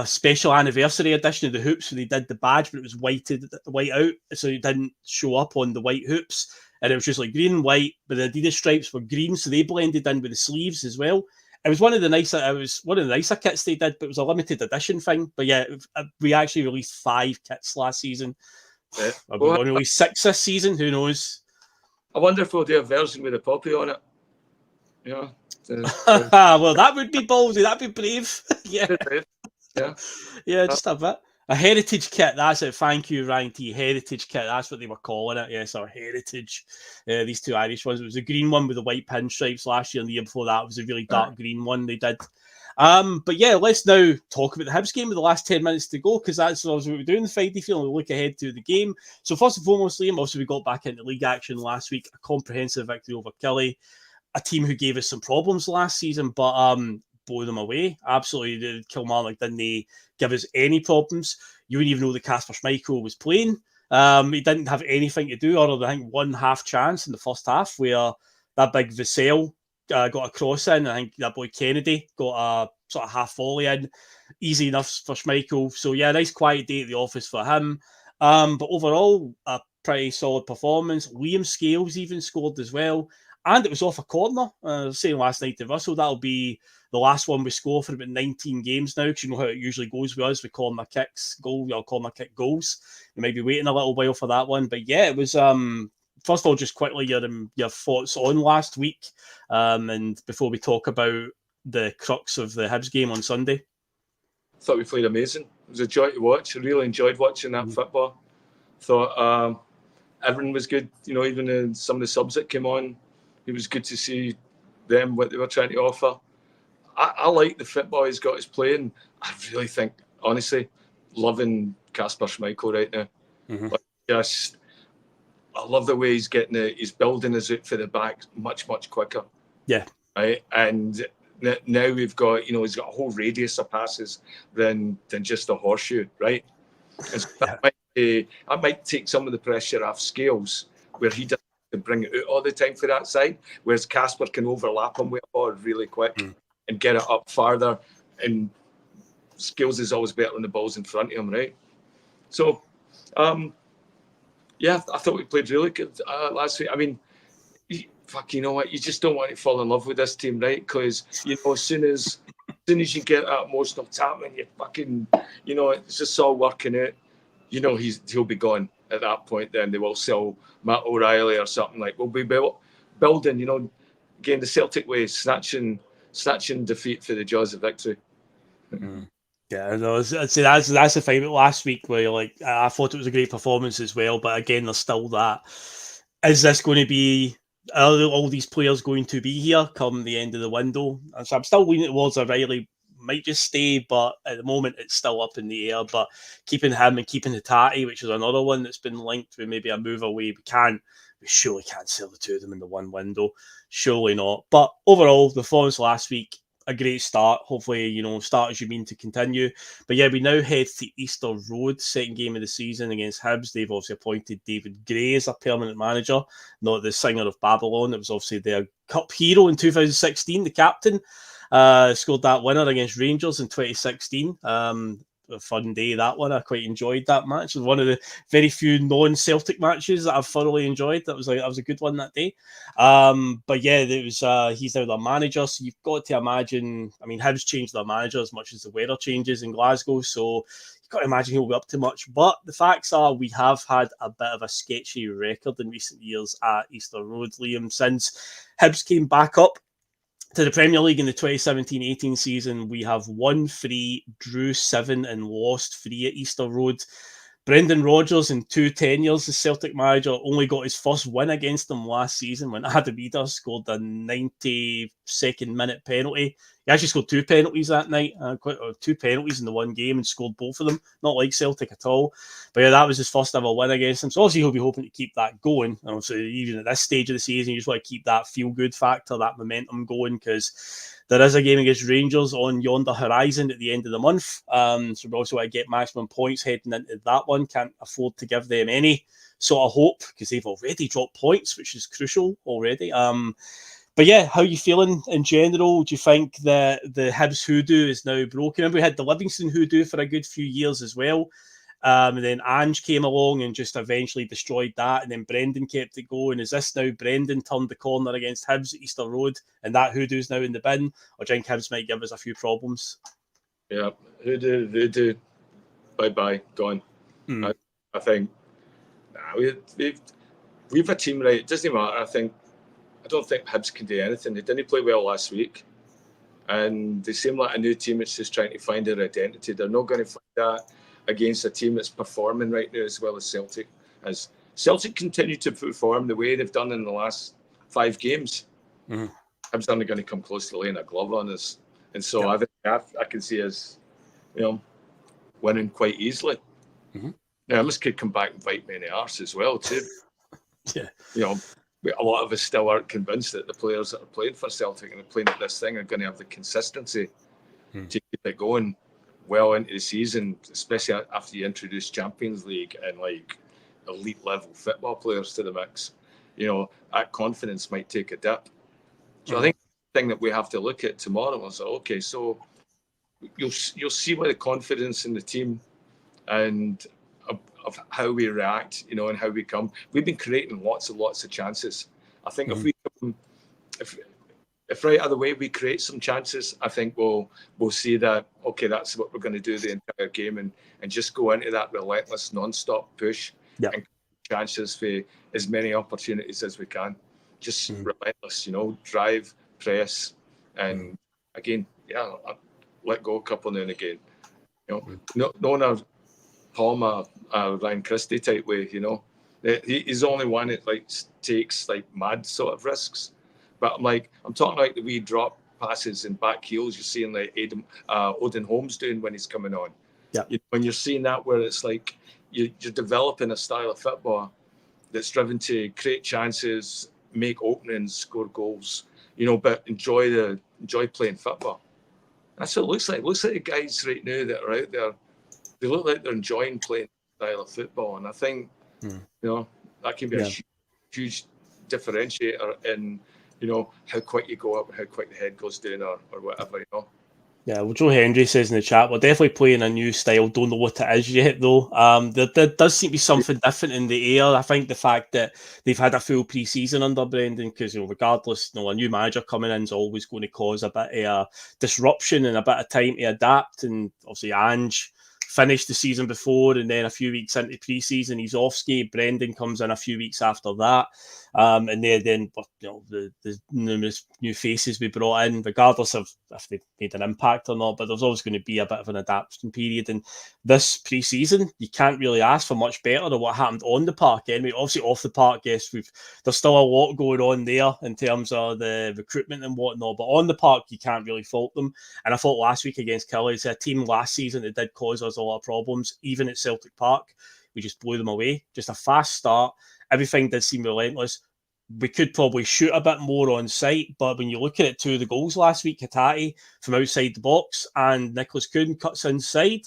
special anniversary edition of the hoops where they did the badge, but it was white out, so it didn't show up on the white hoops. And it was just like green and white, but the Adidas stripes were green, so they blended in with the sleeves as well. It was one of the nicer kits they did, but it was a limited edition thing. But yeah, we actually released 5 kits last season. Yeah. We're going to release 6 this season. Who knows? I wonder if we'll do a version with a poppy on it. Yeah. Well, that would be ballsy. That'd be brave. Yeah. Yeah, just a bit. A heritage kit, that's it. Thank you, Ryan T. Heritage kit, that's what they were calling it. Yes, our heritage. These 2 Irish ones. It was a green one with the white pinstripes last year, and the year before that was a really dark green one they did. But yeah, let's now talk about the Hibs game with the last 10 minutes to go, because that's what we're doing the Friday feel, and we'll look ahead to the game. So first and foremost, Liam, also we got back into league action last week, a comprehensive victory over Killie, a team who gave us some problems last season, but blow them away. Absolutely, Kilmarnock didn't give us any problems. You wouldn't even know that Kasper Schmeichel was playing. He didn't have anything to do other than, I think, 1 half chance in the first half where that big Vassell got a cross in. I think that boy Kennedy got a sort of half volley in. Easy enough for Schmeichel. So yeah, nice quiet day at the office for him. But overall, a pretty solid performance. Liam Scales even scored as well. And it was off a corner. I was saying last night to Russell, that'll be the last one we score for about 19 games now, because you know how it usually goes with us with corner kick goals. You might be waiting a little while for that one. But yeah, it was, first of all, just quickly your thoughts on last week, and before we talk about the crux of the Hibs game on Sunday. I thought we played amazing. It was a joy to watch. I really enjoyed watching that football. Thought everyone was good. Even some of the subs that came on, it was good to see them, what they were trying to offer. I like the football he's got us playing. I really think, honestly, loving Kasper Schmeichel right now. But just, I love the way he's he's building his out for the back much, much quicker. Yeah. Right. And now we've got, he's got a whole radius of passes than just a horseshoe, right? And so that might take some of the pressure off Scales, where he doesn't have to bring it out all the time for that side, whereas Kasper can overlap him with a ball really quick and get it up farther. And Scales is always better when the ball's in front of him, right? So, yeah, I thought we played really good last week. I mean, you know what? You just don't want to fall in love with this team, right? Because, as soon as you get that emotional tap and you fucking, it's just all working out, he'll be gone at that point. Then they will sell Matt O'Reilly or something. Like, we'll be building, again, the Celtic way, snatching defeat for the jaws of victory. Yeah, no, I'd say that's the thing about last week where you're like, I thought it was a great performance as well, but again, there's still that. Is this going to be, are all these players going to be here come the end of the window? And so I'm still leaning towards O'Reilly might just stay, but at the moment it's still up in the air. But keeping him and keeping Hatate, which is another one that's been linked with maybe a move away, we surely can't sell the two of them in the one window. Surely not. But overall, the performance last week, a great start. Hopefully, start as you mean to continue. But yeah, we now head to Easter Road, second game of the season against Hibs. They've obviously appointed David Gray as a permanent manager, not the singer of Babylon. It was obviously their cup hero in 2016, the captain. Scored that winner against Rangers in 2016. A fun day, that one. I quite enjoyed that match. It was one of the very few non-Celtic matches that I've thoroughly enjoyed. That was a good one that day. But yeah, it was he's now their manager, so you've got to imagine. I mean, Hibs changed their manager as much as the weather changes in Glasgow, so you've got to imagine he'll be up to much. But the facts are, we have had a bit of a sketchy record in recent years at Easter Road, Liam, since Hibs came back up to the Premier League in the 2017-18 season. We have won 3, drew 7, and lost 3 at Easter Road. Brendan Rodgers, in 2 tenures as Celtic manager, only got his first win against them last season when Adam Eder scored a 92nd minute penalty. He actually scored 2 penalties that night, 2 penalties in the one game and scored both of them. Not like Celtic at all. But yeah, that was his first ever win against them. So obviously he'll be hoping to keep that going. And also, even at this stage of the season, you just want to keep that feel-good factor, that momentum going, because there is a game against Rangers on yonder horizon at the end of the month. So we also want to get maximum points heading into that one. Can't afford to give them any sort of hope because they've already dropped points, which is crucial already. But yeah, how are you feeling in general? Do you think that the Hibs hoodoo is now broken? Remember, we had the Livingston hoodoo for a good few years as well. And then Ange came along and just eventually destroyed that. And then Brendan kept it going. Is this now Brendan turned the corner against Hibs at Easter Road and that hoodoo's now in the bin? Or do you think Hibs might give us a few problems? Yeah, hoodoo, bye-bye, gone. I think we've a team, right? It doesn't matter. I don't think Hibs can do anything. They didn't play well last week. And they seem like a new team that's just trying to find their identity. They're not going to find that against a team that's performing right now as well as Celtic. As Celtic continue to perform the way they've done in the last 5 games, Hibs aren't going to come close to laying a glove on us. And so I can see us, winning quite easily. Now, Hibs could come back and bite me in the arse as well too. A lot of us still aren't convinced that the players that are playing for Celtic and are playing at this thing are going to have the consistency to keep it going well into the season, especially after you introduce Champions League and like elite level football players to the mix. That confidence might take a dip. So I think the thing that we have to look at tomorrow is, okay, so you'll see where the confidence in the team and of how we react, and how we come. We've been creating lots and lots of chances. I think if right out of the way we create some chances, I think we'll see that, okay, that's what we're going to do the entire game and just go into that relentless non-stop push and chances for as many opportunities as we can. Just relentless, drive, press, and again, let go a couple now and again. Not a Palmer, Ryan Christie type way, He's the only one that takes mad sort of risks. But I'm talking like the wee drop passes and back heels you're seeing Odin Holmes doing when he's coming on. When you're seeing that where it's like you're developing a style of football that's driven to create chances, make openings, score goals, but enjoy playing football. That's what it looks like. It looks like the guys right now that are out there, they look like they're enjoying playing style of football. And I think, that can be a huge differentiator in, how quick you go up, how quick the head goes down or whatever, Yeah, well, Joe Hendry says in the chat, we're definitely playing a new style. Don't know what it is yet, though. There does seem to be something different in the air. I think the fact that they've had a full pre-season under Brendan, because regardless, a new manager coming in is always going to cause a bit of disruption and a bit of time to adapt. And obviously, Ange finished the season before, and then a few weeks into pre-season, he's off skate. Brendan comes in a few weeks after that. And then the numerous new faces we brought in, regardless of if they've made an impact or not, but there's always going to be a bit of an adaptation period. And this pre-season, you can't really ask for much better than what happened on the park. Anyway, obviously off the park, yes, there's still a lot going on there in terms of the recruitment and whatnot, but on the park, you can't really fault them. And I thought last week against Killie, a team last season that did cause us a lot of problems, even at Celtic Park. We just blew them away. Just a fast start. Everything did seem relentless. We could probably shoot a bit more on sight, but when you look at it, 2 of the goals last week, Hatate from outside the box and Nicholas Kuhn cuts inside.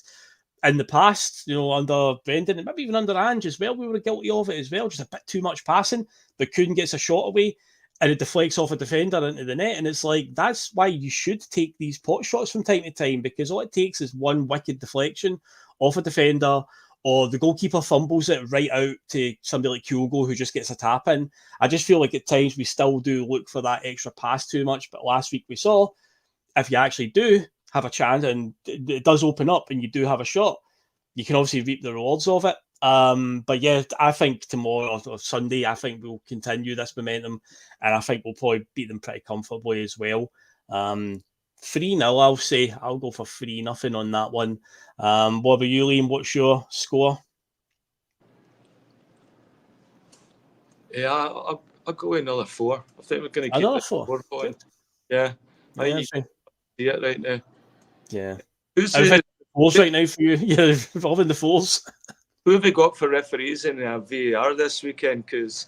In the past, under Brendan and maybe even under Ange as well, we were guilty of it as well. Just a bit too much passing, but Kuhn gets a shot away and it deflects off a defender into the net. And it's like, that's why you should take these pot shots from time to time, because all it takes is one wicked deflection off a defender, or the goalkeeper fumbles it right out to somebody like Kyogo who just gets a tap in. I just feel like at times we still do look for that extra pass too much. But last week we saw, if you actually do have a chance and it does open up and you do have a shot, you can obviously reap the rewards of it. But yeah, I think tomorrow or Sunday, I think we'll continue this momentum, and I think we'll probably beat them pretty comfortably as well. 3-0, I'll say. I'll go for 3-0 on that one. What about you, Liam? What's your score? Yeah, I'll go with another 4. I think we're going to keep Another the 4 going. Yeah. see it right now. Yeah. Who's Fours right now for you? Yeah, involving the fours. Who have we got for referees in VAR this weekend? Because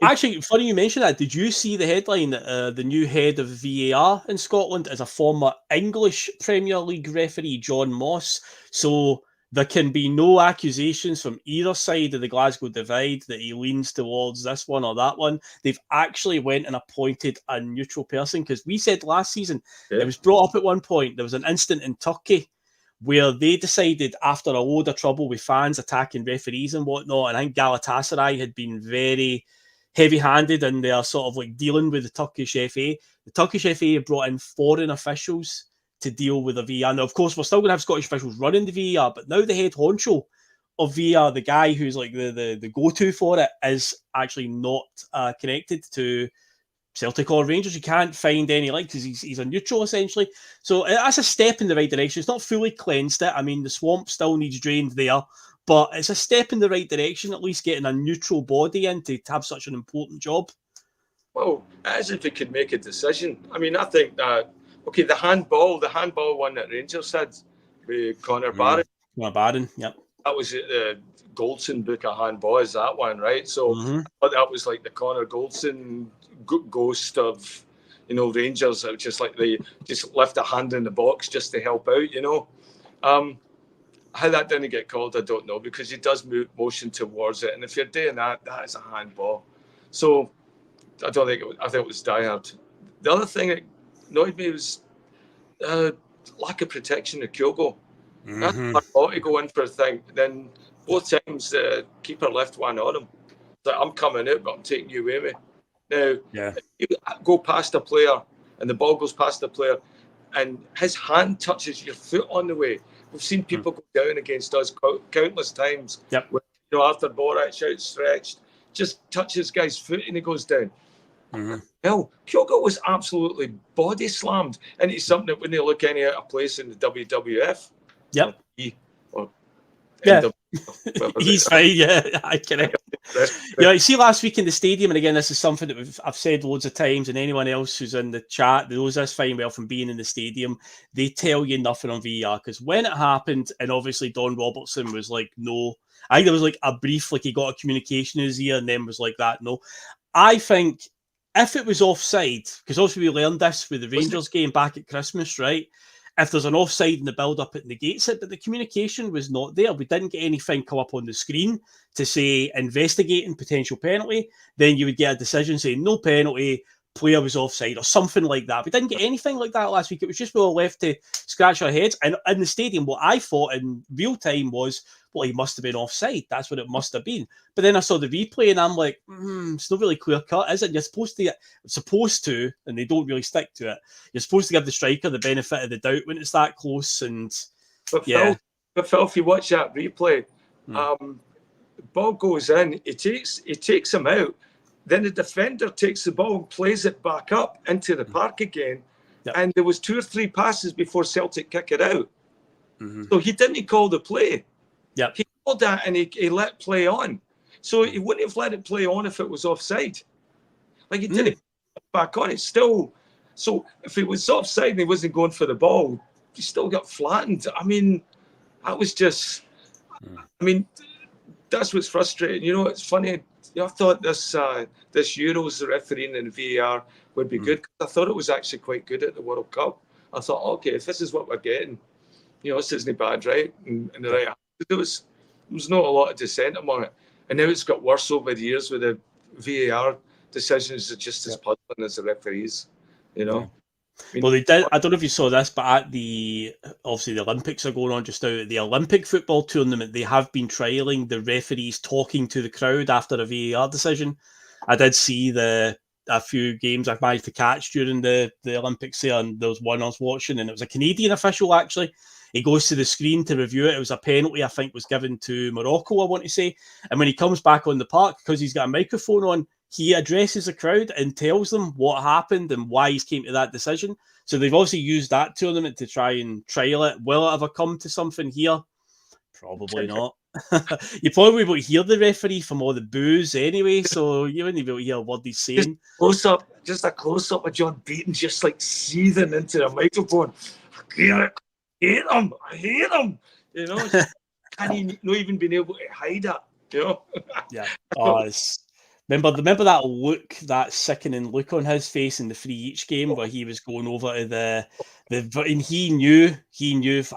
actually, funny you mention that. Did you see the headline that the new head of VAR in Scotland is a former English Premier League referee, John Moss? So there can be no accusations from either side of the Glasgow divide that he leans towards this one or that one. They've actually went and appointed a neutral person, because we said last season, it was brought up at one point, there was an incident in Turkey where they decided, after a load of trouble with fans attacking referees and whatnot, and I think Galatasaray had been very heavy-handed in their sort of like dealing with the Turkish FA. The Turkish FA brought in foreign officials to deal with the VAR. Now, of course, we're still going to have Scottish officials running the VAR, but now the head honcho of VAR, the guy who's like the go-to for it, is actually not connected to Celtic or Rangers. You can't find any like, because he's a neutral essentially. So that's a step in the right direction. It's not fully cleansed it. I mean, the swamp still needs drained there, but it's a step in the right direction, at least getting a neutral body in to have such an important job. Well, as if he could make a decision. I mean, I think that, okay, the handball one that Rangers had with Conor Barron. Conor Barron, yep. That was the Goldson book of handball, is that one, right? So I thought that was like the Conor Goldson ghost of, Rangers. It was just like they just left a hand in the box just to help out, How that didn't get called, I don't know, because he does motion towards it, and if you're doing that, that is a handball. So I don't think I think it was diehard. The other thing that annoyed me was lack of protection of Kyogo. That's hard ball to go in for a thing. Then both times the keeper left one on him. So I'm coming out, but I'm taking you away. Now, if you go past a player and the ball goes past the player and his hand touches your foot on the way. We've seen people go down against us countless times. Yep. Where, after Borac outstretched, just touches guy's foot and he goes down. Hell, Kyogo was absolutely body slammed into something that wouldn't look any out of place in the WWF. Yep. NW, he's fine. Yeah, I can. You see, last week in the stadium, and again, this is something that I've said loads of times, and anyone else who's in the chat knows this fine well from being in the stadium. They tell you nothing on VAR, because when it happened, and obviously Don Robertson was like, no. I think there was like a brief, like he got a communication in his ear, and then was like that. No, I think if it was offside, because obviously we learned this with the Rangers game back at Christmas, right? If there's an offside in the build-up, it negates it, but the communication was not there. We didn't get anything come up on the screen to say investigating potential penalty. Then you would get a decision saying no penalty, player was offside, or something like that. We didn't get anything like that last week. It was just we were left to scratch our heads. And in the stadium, what I thought in real time was, well, he must have been offside. That's what it must have been. But then I saw the replay and I'm like, it's not really clear cut, is it? You're supposed to, and they don't really stick to it. You're supposed to give the striker the benefit of the doubt when it's that close. And Phil, if you watch that replay, the ball goes in, he takes him out. Then the defender takes the ball and plays it back up into the park again. Yep. And there was 2 or 3 passes before Celtic kick it out. So he didn't call the play. Yep. He called that and he let play on. So he wouldn't have let it play on if it was offside. Like he didn't back on. It's still, so if it was offside and he wasn't going for the ball, he still got flattened. I mean, that was just, I mean, that's what's frustrating. It's funny. I thought this Euros refereeing in VAR would be good. I thought it was actually quite good at the World Cup. I thought, okay, if this is what we're getting, this isn't bad, right? And the right, there was not a lot of dissent among it. And now it's got worse over the years with the VAR decisions are just as puzzling as the referees, Well, they did. I don't know if you saw this, but at obviously the Olympics are going on just now. At the Olympic football tournament, they have been trialling the referees talking to the crowd after a VAR decision. I did see a few games I've managed to catch during the Olympics there, and there was one I was watching, and it was a Canadian official actually. He goes to the screen to review it. It was a penalty, I think, was given to Morocco, I want to say. And when he comes back on the park, because he's got a microphone on, he addresses the crowd and tells them what happened and why he's came to that decision. So they've obviously used that tournament to try and trial it. Will it ever come to something here? Probably not. You probably won't hear the referee from all the boos anyway, so you wouldn't be able to hear what he's saying. Just a close up of John Beaton just like seething into the microphone. I hate him. You know, and he not even been able to hide it. You know. Yeah. Oh, remember that look, that sickening look on his face in the free each game where he was going over to the and he knew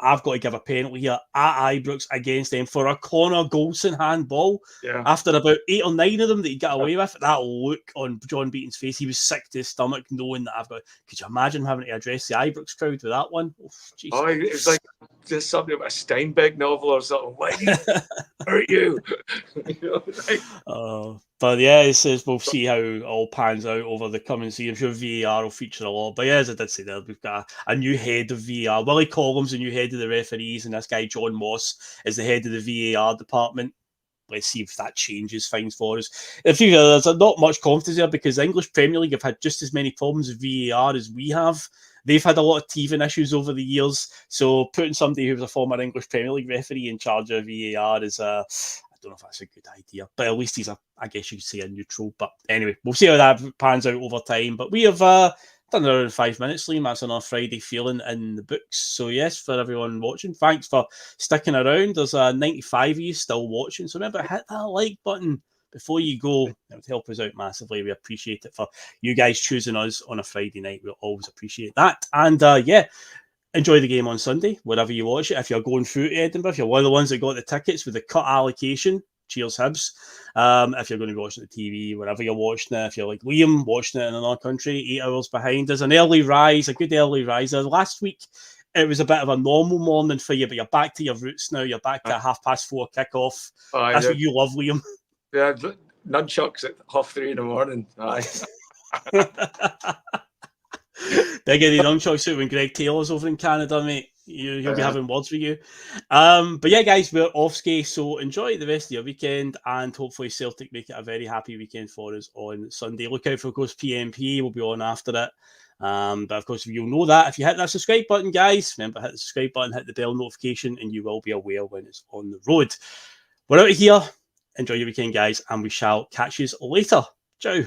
I've got to give a penalty here at Ibrox against them for a Conor Golson handball. Yeah. After about 8 or 9 of them that he got away with, that look on John Beaton's face, he was sick to his stomach knowing that could you imagine having to address the Ibrox crowd with that one? Oh, it was like just something about a Steinbeck novel or something. Why did he hurt you? You know, but yeah, it says we'll see how it all pans out over the coming season. I'm sure VAR will feature a lot. But yeah, as I did say there, we've got a new head of VAR. Willie Collum's the new head of the referees, and this guy John Moss is the head of the VAR department. Let's see if that changes things for us. There's not much confidence there because the English Premier League have had just as many problems with VAR as we have. They've had a lot of teething issues over the years. So putting somebody who was a former English Premier League referee in charge of VAR is I don't know if that's a good idea, but at least he's I guess you could say a neutral. But anyway, we'll see how that pans out over time. But we have done around 5 minutes, Liam. That's on our Friday feeling in the books. So yes, for everyone watching, thanks for sticking around. There's 95 of you still watching. So remember, hit that like button before you go. It would help us out massively. We appreciate it for you guys choosing us on a Friday night. We'll always appreciate that. And yeah, enjoy the game on Sunday, wherever you watch it. If you're going through to Edinburgh, if you're one of the ones that got the tickets with the cut allocation, cheers Hibs. If you're going to be watching the TV, wherever you're watching it, if you're like Liam, watching it in another country, 8 hours behind, there's an early rise, a good early rise. Last week, it was a bit of a normal morning for you, but you're back to your roots now. You're back to a 4:30 kickoff. That's what you love, Liam. Yeah, nunchucks at 3:30 in the morning. Aye. Big Eddie Nunchucks out when Greg Taylor's over in Canada, mate. He'll be having words with you. But yeah, guys, we're off ski, so enjoy the rest of your weekend, and hopefully Celtic make it a very happy weekend for us on Sunday. Look out for, of course, PMP. We'll be on after it. But of course, you'll know that if you hit that subscribe button, guys. Remember, hit the subscribe button, hit the bell notification, and you will be aware when it's on the road. We're out of here. Enjoy your weekend, guys, and we shall catch you later. Ciao.